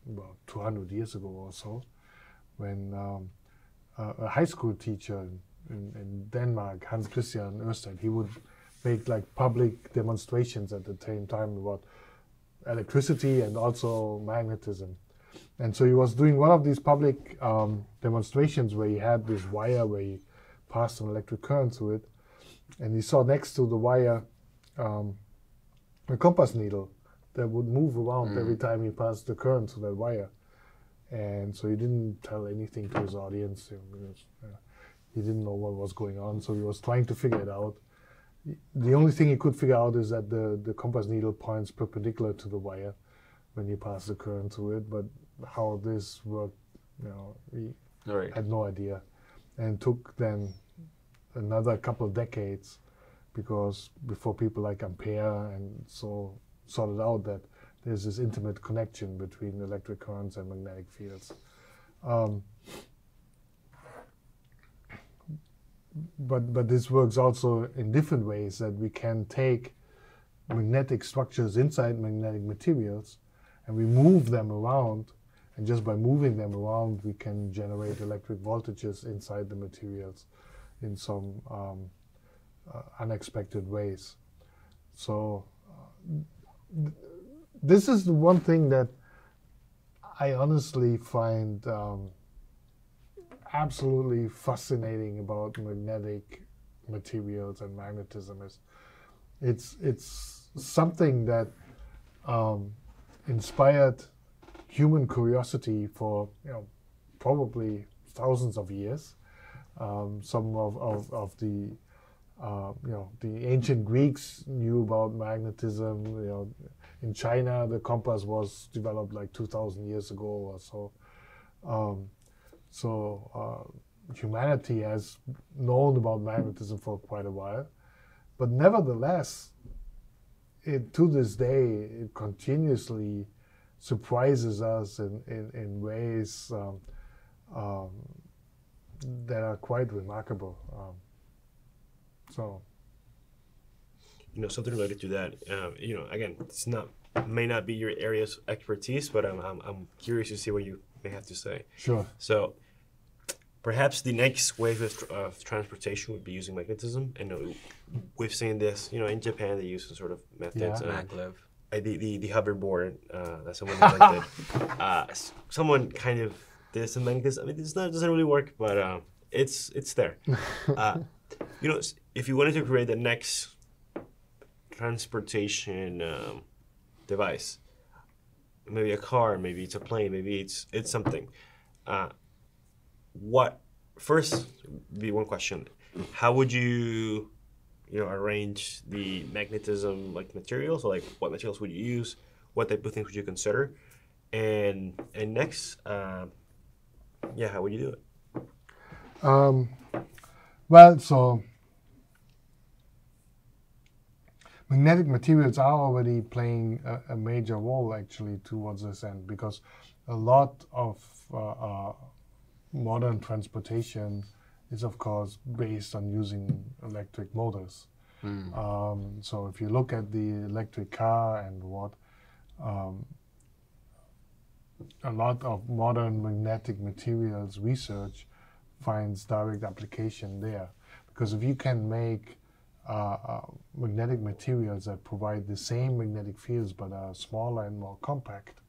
Speaker 2: about 200 years ago or so, when a high school teacher in Denmark, Hans Christian Ørsted, he would make like public demonstrations at the same time about electricity and also magnetism. And so he was doing one of these public demonstrations where he had this wire where he passed an electric current through it, and he saw next to the wire a compass needle that would move around every time he passed the current through that wire. And so he didn't tell anything to his audience because he didn't know what was going on, so he was trying to figure it out. The only thing he could figure out is that the compass needle points perpendicular to the wire when you pass the current through it, but how this worked, he had no idea. And it took then another couple of decades before people like Ampere and so sorted out that there's this intimate connection between electric currents and magnetic fields. But this works also in different ways, that we can take magnetic structures inside magnetic materials and we move them around, and just by moving them around we can generate electric voltages inside the materials in some unexpected ways. So this is the one thing that I honestly find absolutely fascinating about magnetic materials and magnetism is it's something that inspired human curiosity for probably thousands of years. Some of the the ancient Greeks knew about magnetism. In China, the compass was developed like 2,000 years ago or so. Humanity has known about magnetism for quite a while, but nevertheless, to this day, it continuously surprises us in ways that are quite remarkable.
Speaker 1: Something related to that. Again, may not be your area's expertise, but I'm curious to see what you may have to say.
Speaker 2: Sure.
Speaker 1: So, perhaps the next wave of transportation would be using magnetism, and we've seen this. In Japan, they use some sort of methods.
Speaker 2: Yeah.
Speaker 3: Maglev.
Speaker 1: The hoverboard that someone invented. Someone kind of did some magnetism. It doesn't really work, but it's there. If you wanted to create the next transportation device, maybe a car, maybe it's a plane, maybe it's something. What first be one question? How would you arrange the magnetism materials? So what materials would you use? What type of things would you consider? And next, how would you do it?
Speaker 2: Magnetic materials are already playing a major role actually towards this end, because a lot of modern transportation is of course based on using electric motors. So if you look at the electric car and a lot of modern magnetic materials research finds direct application there, because if you can make magnetic materials that provide the same magnetic fields but are smaller and more compact,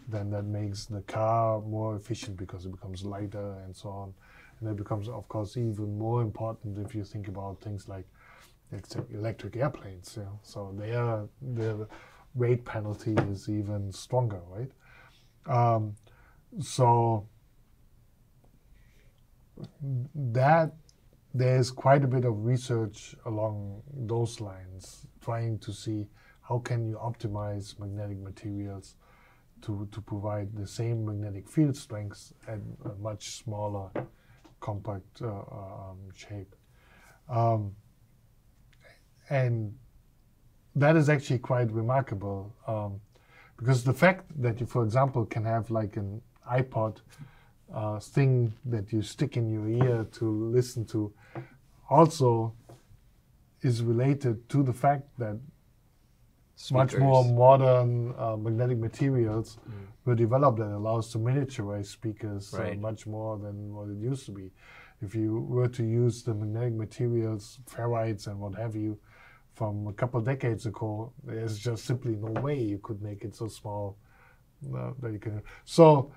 Speaker 2: then that makes the car more efficient because it becomes lighter and so on. And that becomes, of course, even more important if you think about things like electric airplanes. So their weight penalty is even stronger, right? So that there's quite a bit of research along those lines, trying to see how can you optimize magnetic materials to provide the same magnetic field strengths at a much smaller, compact shape. And that is actually quite remarkable, because the fact that you, for example, can have like an iPod thing that you stick in your ear to listen to also is related to the fact that much more modern magnetic materials were developed that allows to miniaturize speakers much more than what it used to be. If you were to use the magnetic materials, ferrites and what have you, from a couple of decades ago, there's just simply no way you could make it so small that you can. So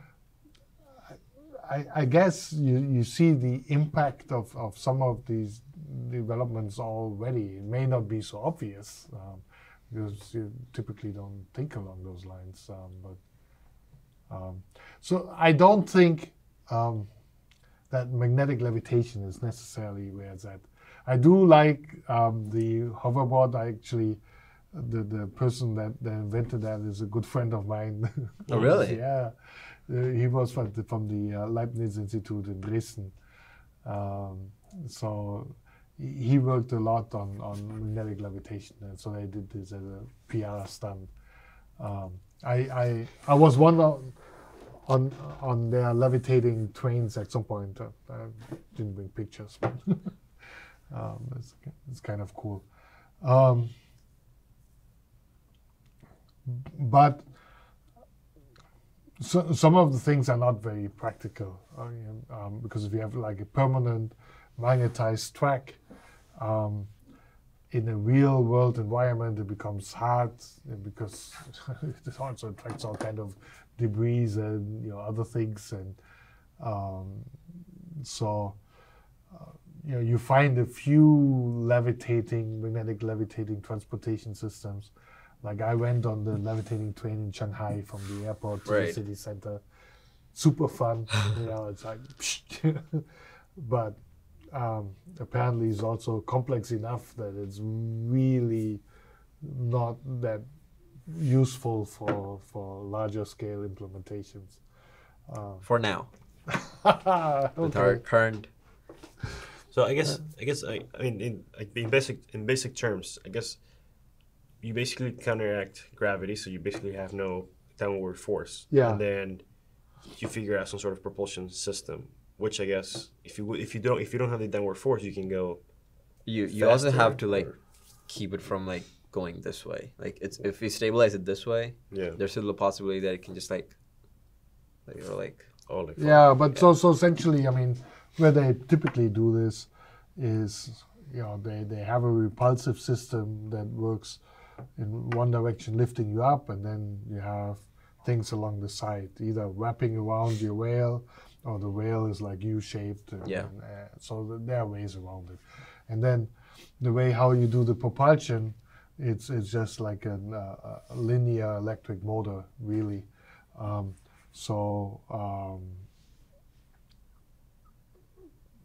Speaker 2: I guess you see the impact of some of these developments already. It may not be so obvious because you typically don't think along those lines. So I don't think that magnetic levitation is necessarily where it's at. I do like the hoverboard. The person that invented that is a good friend of mine.
Speaker 3: Oh, really?
Speaker 2: Yeah. He was from the Leibniz Institute in Dresden. So he worked a lot on magnetic levitation, and so they did this as a PR stunt. I was one on their levitating trains at some point. I didn't bring pictures, but it's kind of cool. But some of the things are not very practical, because if you have like a permanent magnetized track, in a real world environment, it becomes hard because it also attracts all kind of debris and other things, and so you find a few magnetic levitating transportation systems. Like I went on the levitating train in Shanghai from the airport to the city center. Super fun, it's like, but apparently it's also complex enough that it's really not that useful for larger scale implementations.
Speaker 3: For now.
Speaker 2: Okay.
Speaker 3: With our current.
Speaker 1: So I mean in basic terms, I guess you basically counteract gravity, so you basically have no downward force.
Speaker 2: Yeah.
Speaker 1: And then you figure out some sort of propulsion system, which I guess if you don't have the downward force, you can go.
Speaker 3: You also have to like keep it from like going this way. Like if we stabilize it this way, there's still a possibility that it can just like
Speaker 2: but so essentially, I mean, where they typically do this is they have a repulsive system that works in one direction, lifting you up, and then you have things along the side, either wrapping around your rail, or the rail is like U-shaped. So there are ways around it. And then the way how you do the propulsion, it's just like a linear electric motor, really.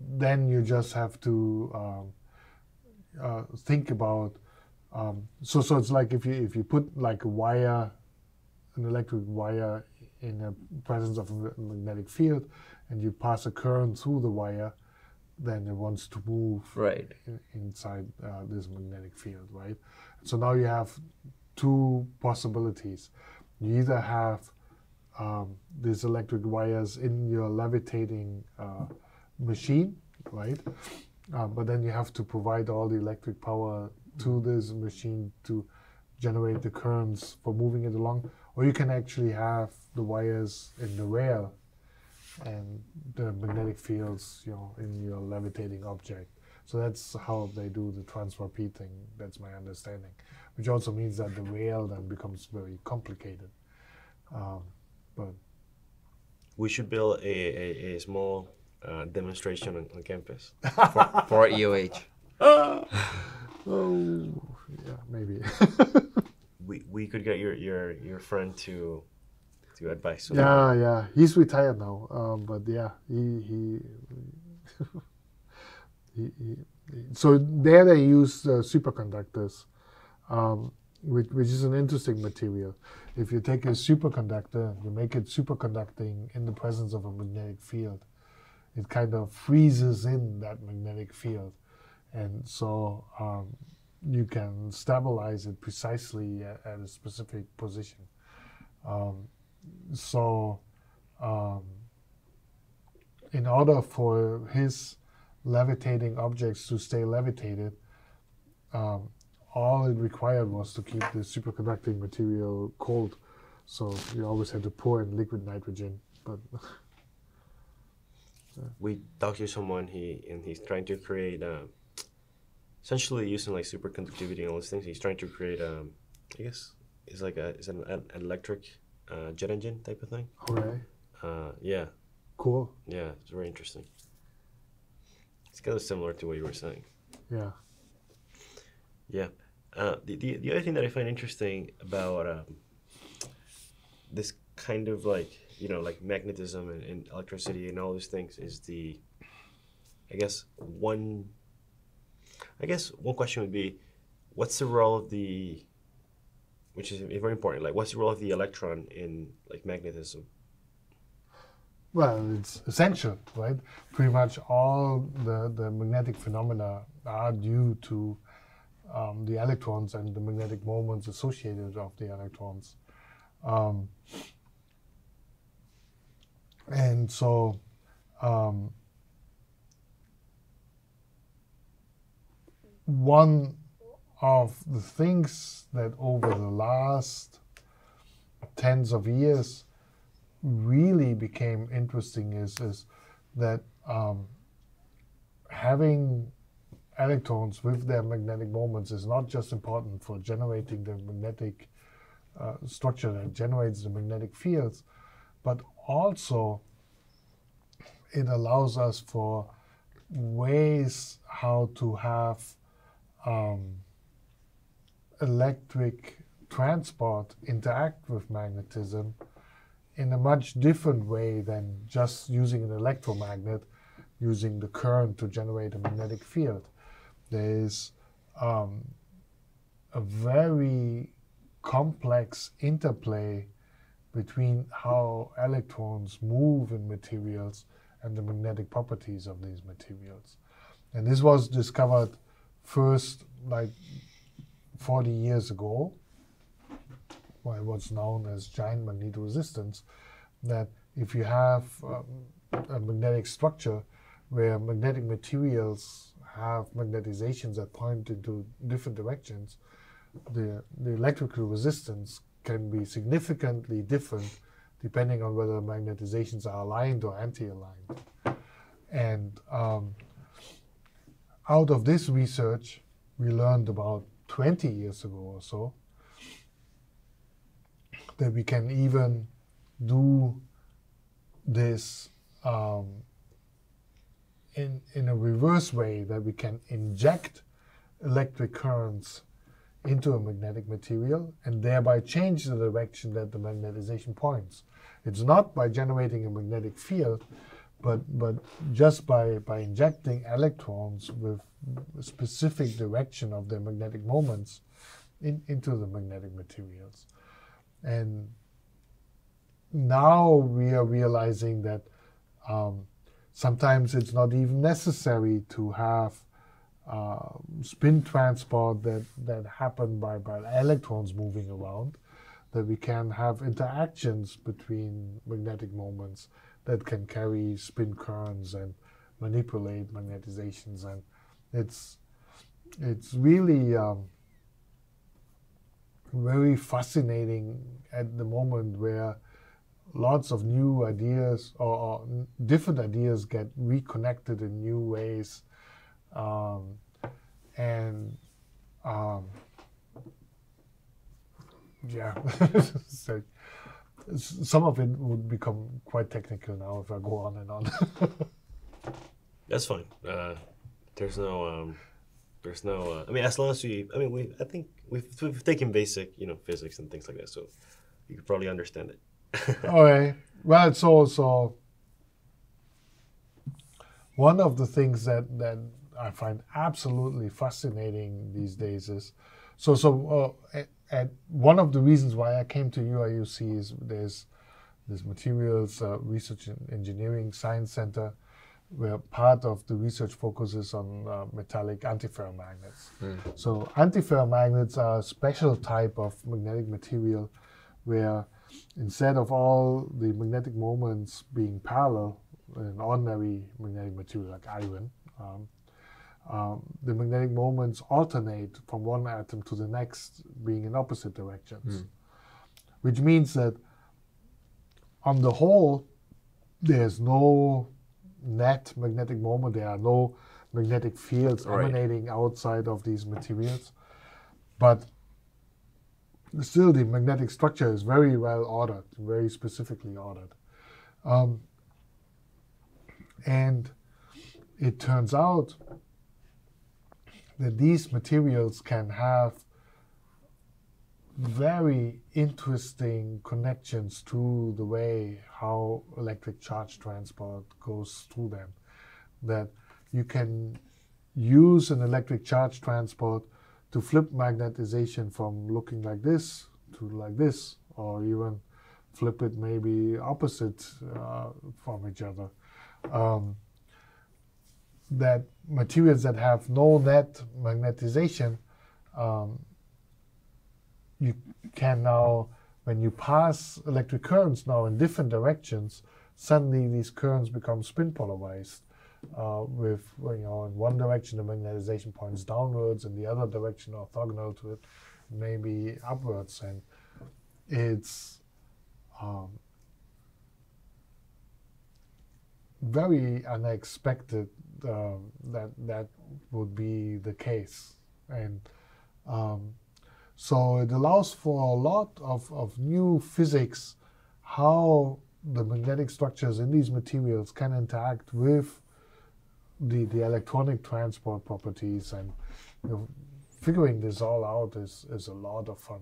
Speaker 2: Then you just have to think about. So it's like if you put like an electric wire in the presence of a magnetic field, and you pass a current through the wire, then it wants to move inside this magnetic field, right? So now you have two possibilities. You either have these electric wires in your levitating machine, right? But then you have to provide all the electric power to this machine to generate the currents for moving it along, or you can actually have the wires in the rail and the magnetic fields, in your levitating object. So that's how they do the transfer P thing. That's my understanding, which also means that the rail then becomes very complicated. But
Speaker 3: we should build a small demonstration on campus for EOH.
Speaker 2: Oh, yeah, maybe.
Speaker 1: we could get your friend to advise.
Speaker 2: Yeah, he's retired now. But yeah, he so there they use superconductors, which is an interesting material. If you take a superconductor, you make it superconducting in the presence of a magnetic field, it kind of freezes in that magnetic field. And so you can stabilize it precisely at a specific position. In order for his levitating objects to stay levitated, all it required was to keep the superconducting material cold. So you always had to pour in liquid nitrogen. But
Speaker 1: we talked to someone, he's trying to create, essentially using like superconductivity and all these things. He's trying to create, I guess, it's an electric jet engine type of thing.
Speaker 2: Okay.
Speaker 1: Yeah.
Speaker 2: Cool.
Speaker 1: Yeah, it's very interesting. It's kind of similar to what you were saying.
Speaker 2: Yeah.
Speaker 1: Yeah. The other thing that I find interesting about this kind of like magnetism and electricity and all these things is one question would be, what's the role of which is very important, like what's the role of the electron in like magnetism?
Speaker 2: Well, it's essential, right? Pretty much all the magnetic phenomena are due to the electrons and the magnetic moments associated of the electrons. And so one of the things that over the last tens of years really became interesting is that having electrons with their magnetic moments is not just important for generating the magnetic structure that generates the magnetic fields, but also it allows us for ways how to have electric transport interact with magnetism in a much different way than just using an electromagnet, using the current to generate a magnetic field. There is a very complex interplay between how electrons move in materials and the magnetic properties of these materials. And this was discovered first like 40 years ago, by what's known as giant magnetoresistance, that if you have a magnetic structure where magnetic materials have magnetizations that point into different directions, the electrical resistance can be significantly different depending on whether magnetizations are aligned or anti-aligned. And out of this research, we learned about 20 years ago or so that we can even do this in a reverse way, that we can inject electric currents into a magnetic material and thereby change the direction that the magnetization points. It's not by generating a magnetic field, but just by injecting electrons with a specific direction of their magnetic moments into the magnetic materials. And now we are realizing that sometimes it's not even necessary to have spin transport that happen by electrons moving around, that we can have interactions between magnetic moments that can carry spin currents and manipulate magnetizations. And it's really very fascinating at the moment, where lots of new ideas or different ideas get reconnected in new ways. Yeah, so some of it would become quite technical now if I go on and on.
Speaker 1: That's fine. There's no. I mean, as long as I think we've taken basic, physics and things like that, so you could probably understand it.
Speaker 2: Okay. Well, it's also one of the things that I find absolutely fascinating these days is one of the reasons why I came to UIUC is there's this materials research and engineering science center, where part of the research focuses on metallic antiferromagnets. So antiferromagnets are a special type of magnetic material where instead of all the magnetic moments being parallel in an ordinary magnetic material like iron, the magnetic moments alternate from one atom to the next, being in opposite directions. Which means that on the whole, there's no net magnetic moment, there are no magnetic fields emanating outside of these materials. But still, the magnetic structure is very well ordered, very specifically ordered. And it turns out that these materials can have very interesting connections to the way how electric charge transport goes through them. That you can use an electric charge transport to flip magnetization from looking like this to like this, or even flip it maybe opposite from each other. That materials that have no net magnetization, you can now, when you pass electric currents now in different directions, suddenly these currents become spin polarized. With in one direction the magnetization points downwards, in the other direction orthogonal to it, maybe upwards, and it's very unexpected that would be the case. And so it allows for a lot of new physics, how the magnetic structures in these materials can interact with the electronic transport properties, and figuring this all out is a lot of fun.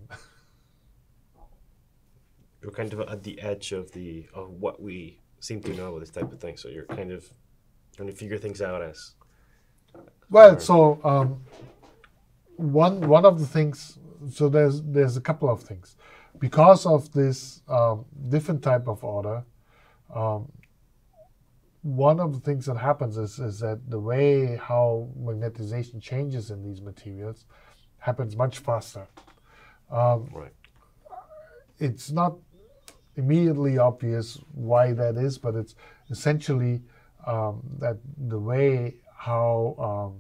Speaker 1: You're kind of at the edge of what we seem to know with this type of thing. So you're kind of trying to figure things out as
Speaker 2: well. So one of the things. So there's a couple of things, because of this different type of order. One of the things that happens is that the way how magnetization changes in these materials happens much faster.
Speaker 1: right.
Speaker 2: It's not immediately obvious why that is, but it's essentially that the way how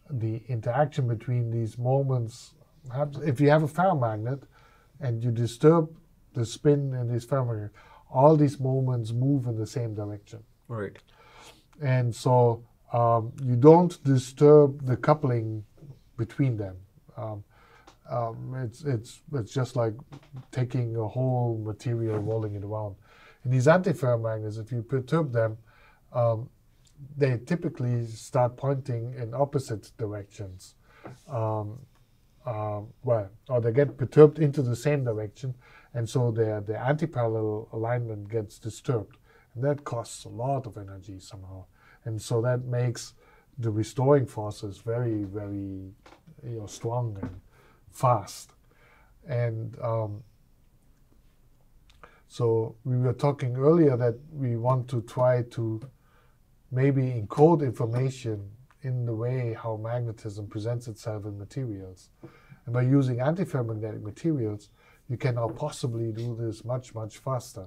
Speaker 2: the interaction between these moments happens. If you have a ferromagnet and you disturb the spin in this ferromagnet, all these moments move in the same direction.
Speaker 3: Right.
Speaker 2: And so you don't disturb the coupling between them. It's just like taking a whole material, rolling it around. In these antiferromagnets, if you perturb them, they typically start pointing in opposite directions. Or they get perturbed into the same direction, and so their antiparallel alignment gets disturbed. And that costs a lot of energy somehow. And so that makes the restoring forces very, very strong and fast. And so we were talking earlier that we want to try to maybe encode information in the way how magnetism presents itself in materials. And by using antiferromagnetic materials, you can now possibly do this much, much faster.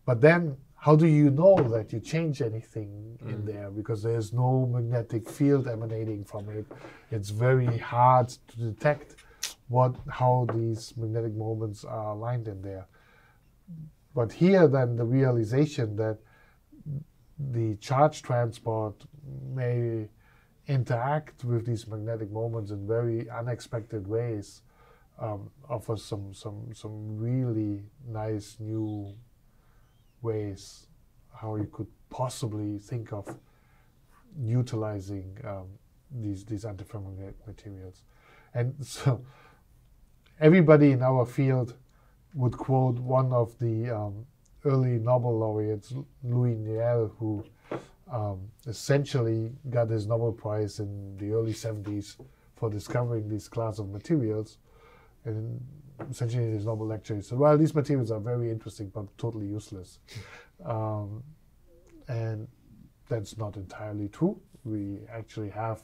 Speaker 2: But then, how do you know that you change anything in there? Because there's no magnetic field emanating from it. It's very hard to detect how these magnetic moments are aligned in there. But here, then, the realization that the charge transport may interact with these magnetic moments in very unexpected ways offers some really nice new ways how you could possibly think of utilizing these antiferromagnetic materials. And so everybody in our field would quote one of the early Nobel laureates, Louis Niel, who essentially got his Nobel Prize in the early 70s for discovering this class of materials. And essentially in his Nobel lecture, he said, well, these materials are very interesting, but totally useless. And that's not entirely true. We actually have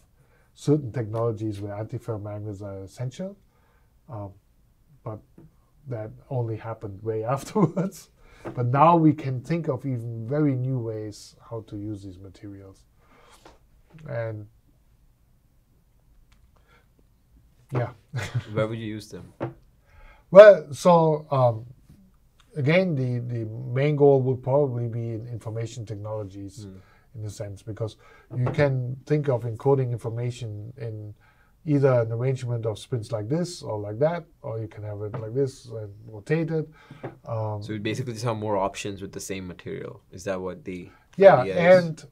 Speaker 2: certain technologies where antiferromagnets are essential, but that only happened way afterwards. But now we can think of even very new ways how to use these materials. And yeah.
Speaker 3: Where would you use them?
Speaker 2: Well, so again, the main goal would probably be in information technologies in a sense, because you can think of encoding information in either an arrangement of spins like this or like that, or you can have it like this and rotate it.
Speaker 3: So you basically just have more options with the same material. Is that what the
Speaker 2: yeah,
Speaker 3: idea is?
Speaker 2: and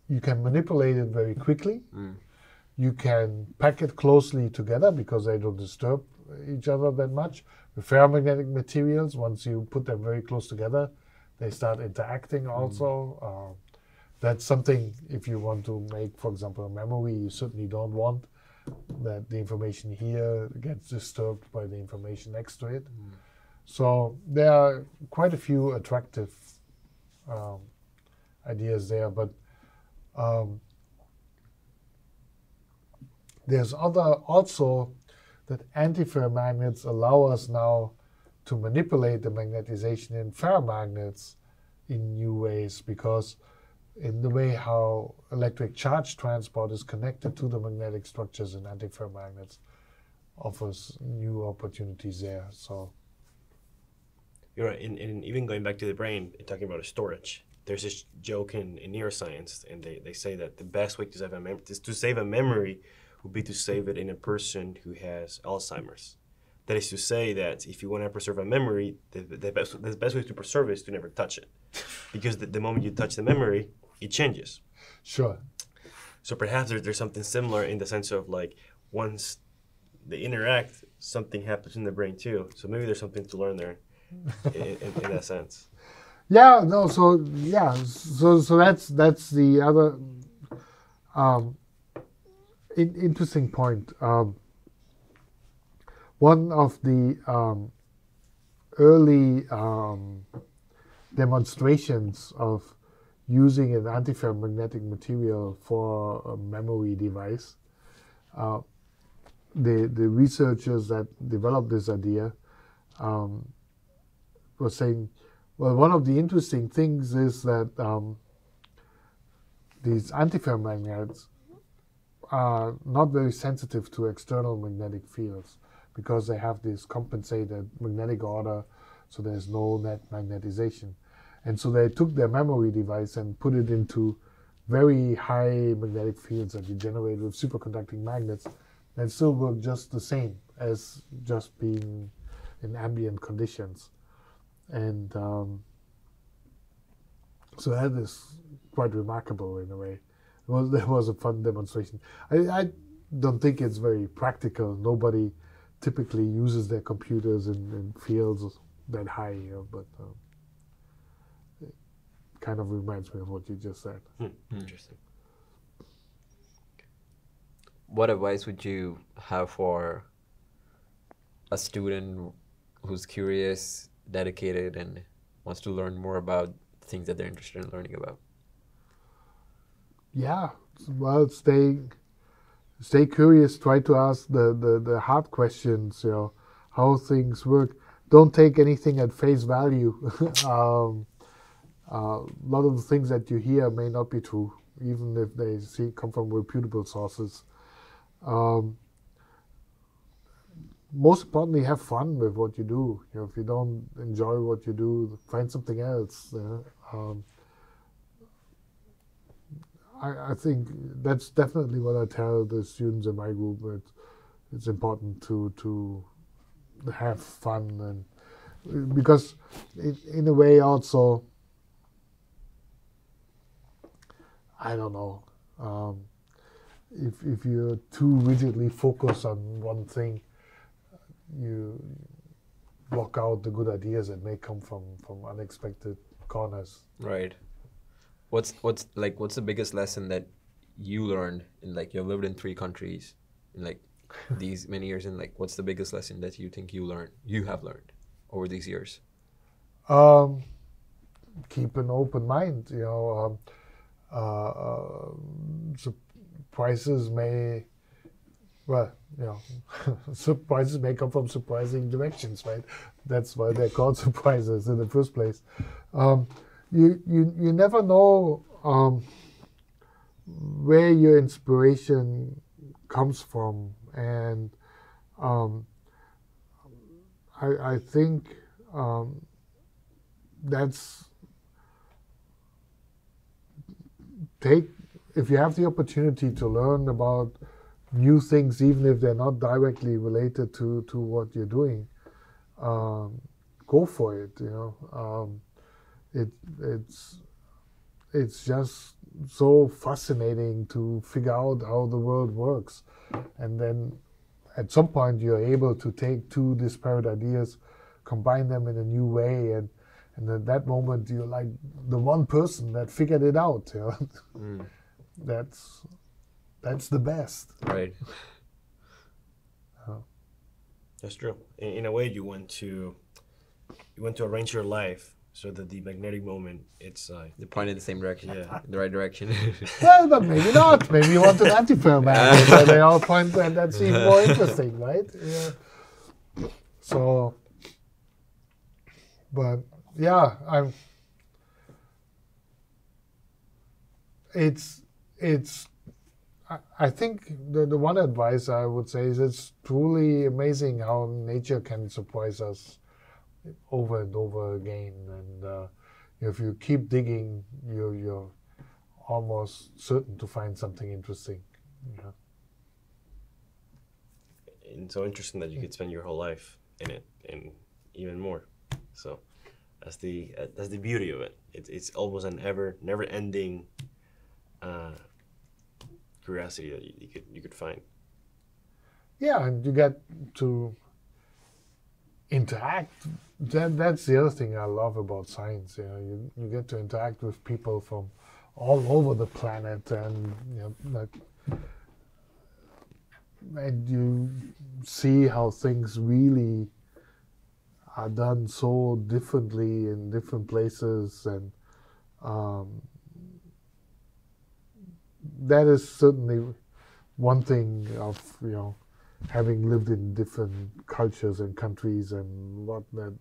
Speaker 2: you can manipulate it very quickly. You can pack it closely together because they don't disturb each other that much. With ferromagnetic materials, once you put them very close together, they start interacting also. That's something, if you want to make, for example, a memory, you certainly don't want that the information here gets disturbed by the information next to it. So there are quite a few attractive ideas there, but there's also that antiferromagnets allow us now to manipulate the magnetization in ferromagnets in new ways, because in the way how electric charge transport is connected to the magnetic structures in antiferromagnets offers new opportunities there. So
Speaker 1: You're right. And even going back to the brain and talking about storage, there's this joke in neuroscience, and they say that the best way to save a memory would be to save it in a person who has Alzheimer's. That is to say that if you want to preserve a memory, the best way to preserve it is to never touch it. Because the moment you touch the memory, it changes.
Speaker 2: Sure.
Speaker 1: So perhaps there's something similar in the sense of like once they interact, something happens in the brain too. So maybe there's something to learn there in that sense.
Speaker 2: Yeah, no, so yeah, so that's the other interesting point. One of the early demonstrations of using an antiferromagnetic material for a memory device, the researchers that developed this idea were saying, well, one of the interesting things is that these antiferromagnets are not very sensitive to external magnetic fields because they have this compensated magnetic order, so there's no net magnetization. And so they took their memory device and put it into very high magnetic fields that you generate with superconducting magnets and still work just the same as just being in ambient conditions. And so that is quite remarkable in a way. That was a fun demonstration. I don't think it's very practical. Nobody typically uses their computers in fields that high, but it kind of reminds me of what you just said.
Speaker 1: Interesting.
Speaker 3: What advice would you have for a student who's curious, dedicated, and wants to learn more about things that they're interested in learning about?
Speaker 2: Yeah, well, stay curious. Try to ask the hard questions. How things work. Don't take anything at face value. A lot of the things that you hear may not be true, even if they come from reputable sources. Most importantly, have fun with what you do. If you don't enjoy what you do, find something else. I think that's definitely what I tell the students in my group. It's important to have fun, and because in a way also, I don't know, if you're too rigidly focused on one thing, you block out the good ideas that may come from unexpected corners.
Speaker 3: Right. What's the biggest lesson that you learned in, like, you've lived in 3 countries in like these many years, and like what's the biggest lesson that you think you have learned over these years?
Speaker 2: Keep an open mind. Surprises may surprises may come from surprising directions, right? That's why they're called surprises in the first place. You never know where your inspiration comes from, and I think that's if you have the opportunity to learn about new things, even if they're not directly related to what you're doing, go for it. It's just so fascinating to figure out how the world works, and then at some point you're able to take 2 disparate ideas, combine them in a new way, and at that moment you're like the one person that figured it out. That's the best.
Speaker 3: Right.
Speaker 1: That's true. In a way, you want to arrange your life so that the magnetic moment, it's
Speaker 3: they point in the same direction.
Speaker 1: Yeah,
Speaker 3: the right direction.
Speaker 2: Well, but maybe not. Maybe you want an antiferromagnet, so they all point, and that's even more interesting, right? Yeah. So, but yeah, I think the one advice I would say is it's truly amazing how nature can surprise us over and over again. And if you keep digging, you're almost certain to find something interesting. Yeah.
Speaker 1: And so interesting that you could spend your whole life in it, and even more. So that's the beauty of it. It's almost an never-ending curiosity that you could find.
Speaker 2: Yeah, and you get to interact. That's the other thing I love about science. You get to interact with people from all over the planet, and and you see how things really are done so differently in different places, and that is certainly one thing of having lived in different cultures and countries and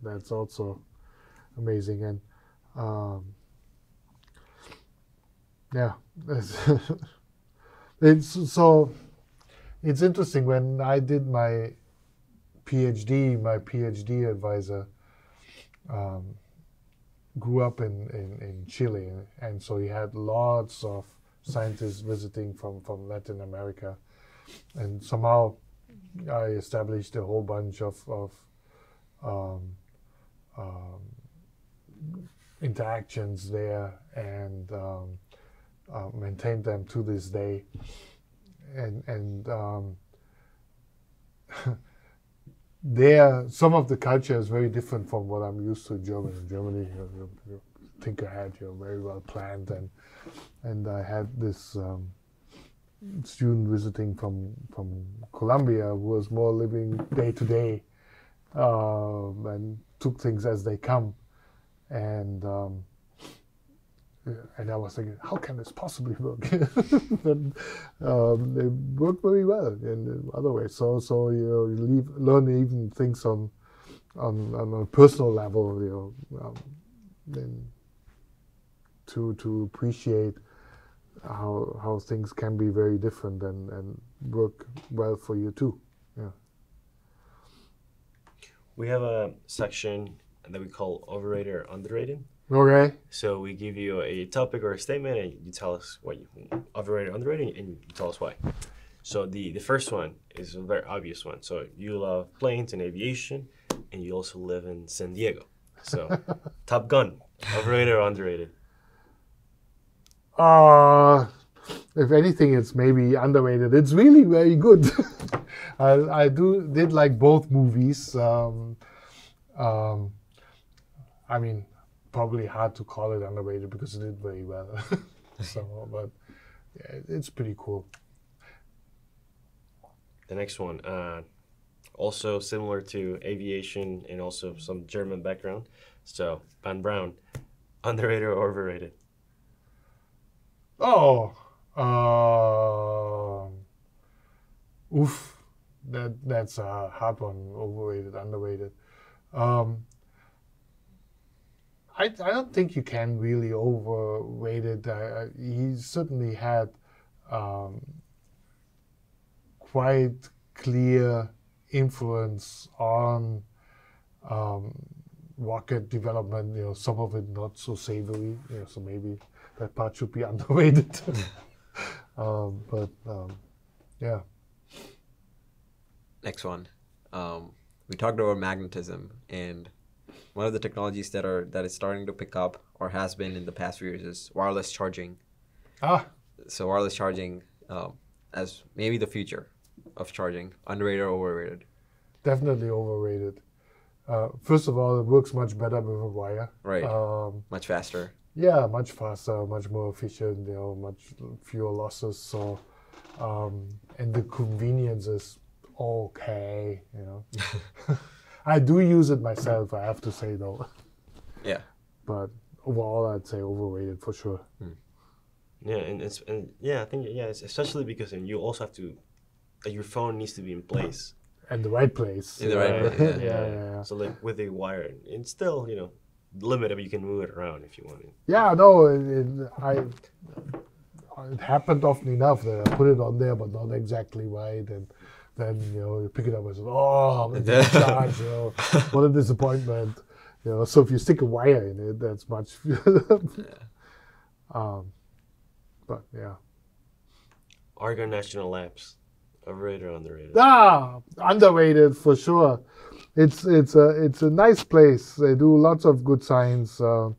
Speaker 2: that's also amazing. And yeah, it's interesting. When I did my PhD advisor grew up in Chile, and so he had lots of scientists visiting from Latin America, and somehow I established a whole bunch of interactions there, and maintained them to this day. And there, some of the culture is very different from what I'm used to in Germany. In Germany, you think ahead, you're very well planned, and I had this student visiting from Colombia who was more living day to day, and took things as they come, and I was thinking, how can this possibly work? But they work very well in other ways. So you learn even things on a personal level, then to appreciate how things can be very different and work well for you too. Yeah.
Speaker 1: We have a section that we call overrated or underrated.
Speaker 2: Okay.
Speaker 1: So we give you a topic or a statement, and you tell us what you overrated or underrated, and you tell us why. So the first one is a very obvious one. So you love planes and aviation, and you also live in San Diego. So Top Gun, overrated or underrated?
Speaker 2: If anything, it's maybe underrated. It's really very good. I did like both movies. I mean, probably hard to call it underrated because it did very well. So, but yeah, it's pretty cool.
Speaker 1: The next one, also similar to aviation and also some German background. So von Braun, underrated or overrated?
Speaker 2: Oh, that's a hard one. Overrated, underrated. I don't think you can really overrate it. He certainly had quite clear influence on rocket development. Some of it not so savory. So maybe that part should be underrated. But yeah.
Speaker 3: Next one. We talked about magnetism, and one of the technologies that is starting to pick up, or has been in the past few years, is wireless charging. So wireless charging as maybe the future of charging. Underrated or overrated?
Speaker 2: Definitely overrated. First of all, it works much better with a wire.
Speaker 3: Right. Much faster.
Speaker 2: Yeah, much faster, much more efficient. Much fewer losses. So, and the convenience is okay. I do use it myself, I have to say, though.
Speaker 3: Yeah.
Speaker 2: But overall, I'd say overrated for sure.
Speaker 1: Yeah, I think it's especially because you also have to, your phone needs to be in place.
Speaker 2: In the right place.
Speaker 3: In the right place.
Speaker 2: Yeah.
Speaker 1: So like with a wire, it's still limited, but you can move it around if you want to.
Speaker 2: Yeah, no, it happened often enough that I put it on there, but not exactly right, and then you pick it up and say, "Oh, I'm in charge." What a disappointment. You know, so if you stick a wire in it, that's much. But yeah.
Speaker 1: Argonne National Labs, overrated or underrated?
Speaker 2: Underrated for sure. It's a nice place. They do lots of good science, and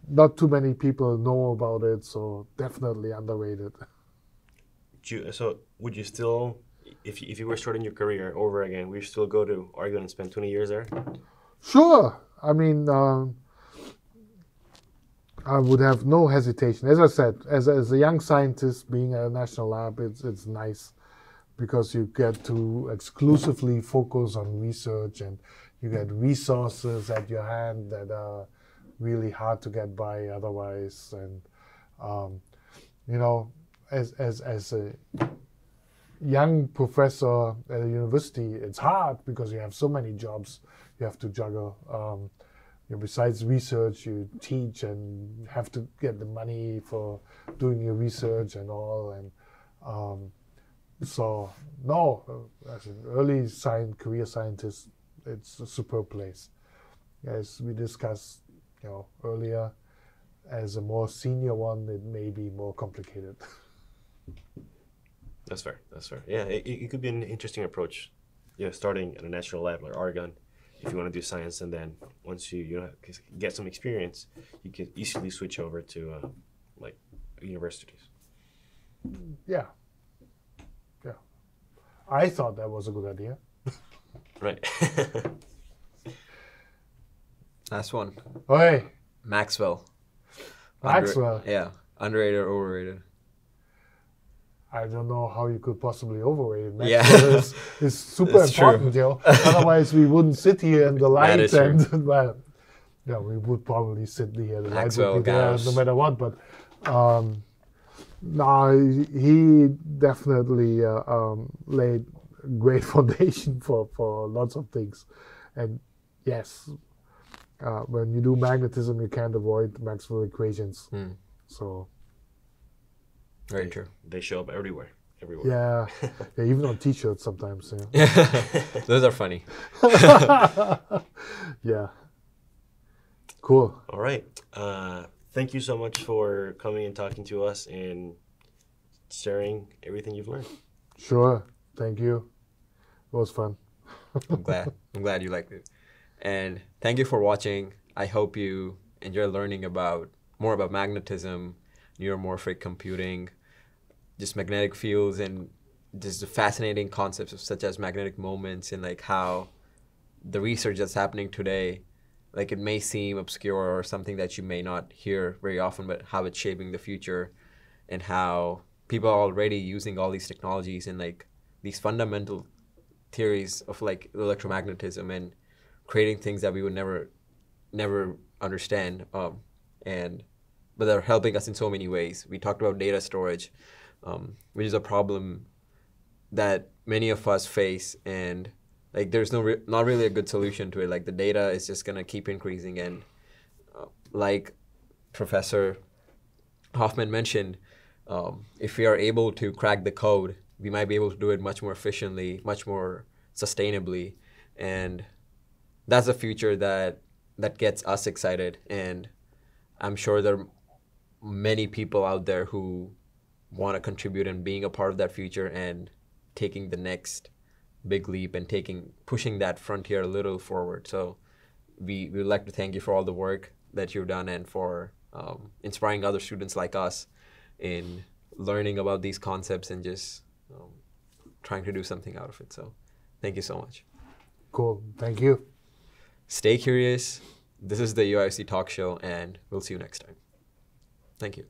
Speaker 2: not too many people know about it. So definitely underrated.
Speaker 1: So would you still, if you were starting your career over again, would you still go to Argonne and spend 20 years there?
Speaker 2: Sure. I mean, I would have no hesitation. As I said, as a young scientist being at a national lab, it's nice because you get to exclusively focus on research and you get resources at your hand that are really hard to get by otherwise. And you know, as a young professor at a university, it's hard because you have so many jobs you have to juggle. You know, besides research, you teach and have to get the money for doing your research and all. And so, no, as an early career scientist, it's a superb place. As we discussed, you know, earlier, as a more senior one, it may be more complicated.
Speaker 1: That's fair. That's fair. Yeah, it could be an interesting approach. Yeah, starting at a national lab like Argonne, if you want to do science, and then once you get some experience, you can easily switch over to like universities.
Speaker 2: Yeah. Yeah. I thought that was a good idea.
Speaker 1: Right.
Speaker 3: Last one.
Speaker 2: Oh, hey.
Speaker 3: Maxwell.
Speaker 2: Maxwell.
Speaker 3: Yeah. Underrated or overrated?
Speaker 2: I don't know how you could possibly overrate it.
Speaker 3: Yeah.
Speaker 2: Maxwell is super
Speaker 3: It's
Speaker 2: important,
Speaker 3: true.
Speaker 2: you know. Otherwise, we wouldn't sit here in the light,
Speaker 3: is true.
Speaker 2: and well, yeah, we would probably sit here. The
Speaker 3: Maxwell,
Speaker 2: light would be there
Speaker 3: Gauss.
Speaker 2: no matter what. But no, he definitely laid a great foundation for lots of things. And yes, when you do magnetism, you can't avoid Maxwell equations. So.
Speaker 3: Very true.
Speaker 1: They show up everywhere.
Speaker 2: Yeah, yeah, even on T-shirts sometimes. Yeah.
Speaker 3: Those are funny.
Speaker 2: Yeah. Cool.
Speaker 1: All right. Thank you so much for coming and talking to us and sharing everything you've learned.
Speaker 2: Sure. Thank you. It was fun.
Speaker 3: I'm glad you liked it. And thank you for watching. I hope you enjoy learning more about magnetism, neuromorphic computing, just magnetic fields, and just the fascinating concepts such as magnetic moments, and like how the research that's happening today, like it may seem obscure or something that you may not hear very often, but how it's shaping the future, and how people are already using all these technologies and like these fundamental theories of like electromagnetism and creating things that we would never understand, but they're helping us in so many ways. We talked about data storage, which is a problem that many of us face, and like there's not really a good solution to it. Like the data is just gonna keep increasing, and like Professor Hoffmann mentioned, if we are able to crack the code, we might be able to do it much more efficiently, much more sustainably, and that's a future that gets us excited. And I'm sure there are many people out there who want to contribute and being a part of that future and taking the next big leap and pushing that frontier a little forward. So we would like to thank you for all the work that you've done and for inspiring other students like us in learning about these concepts and just trying to do something out of it. So thank you so much.
Speaker 2: Cool. Thank you.
Speaker 3: Stay curious. This is the UIUC Talk Show, and we'll see you next time. Thank you.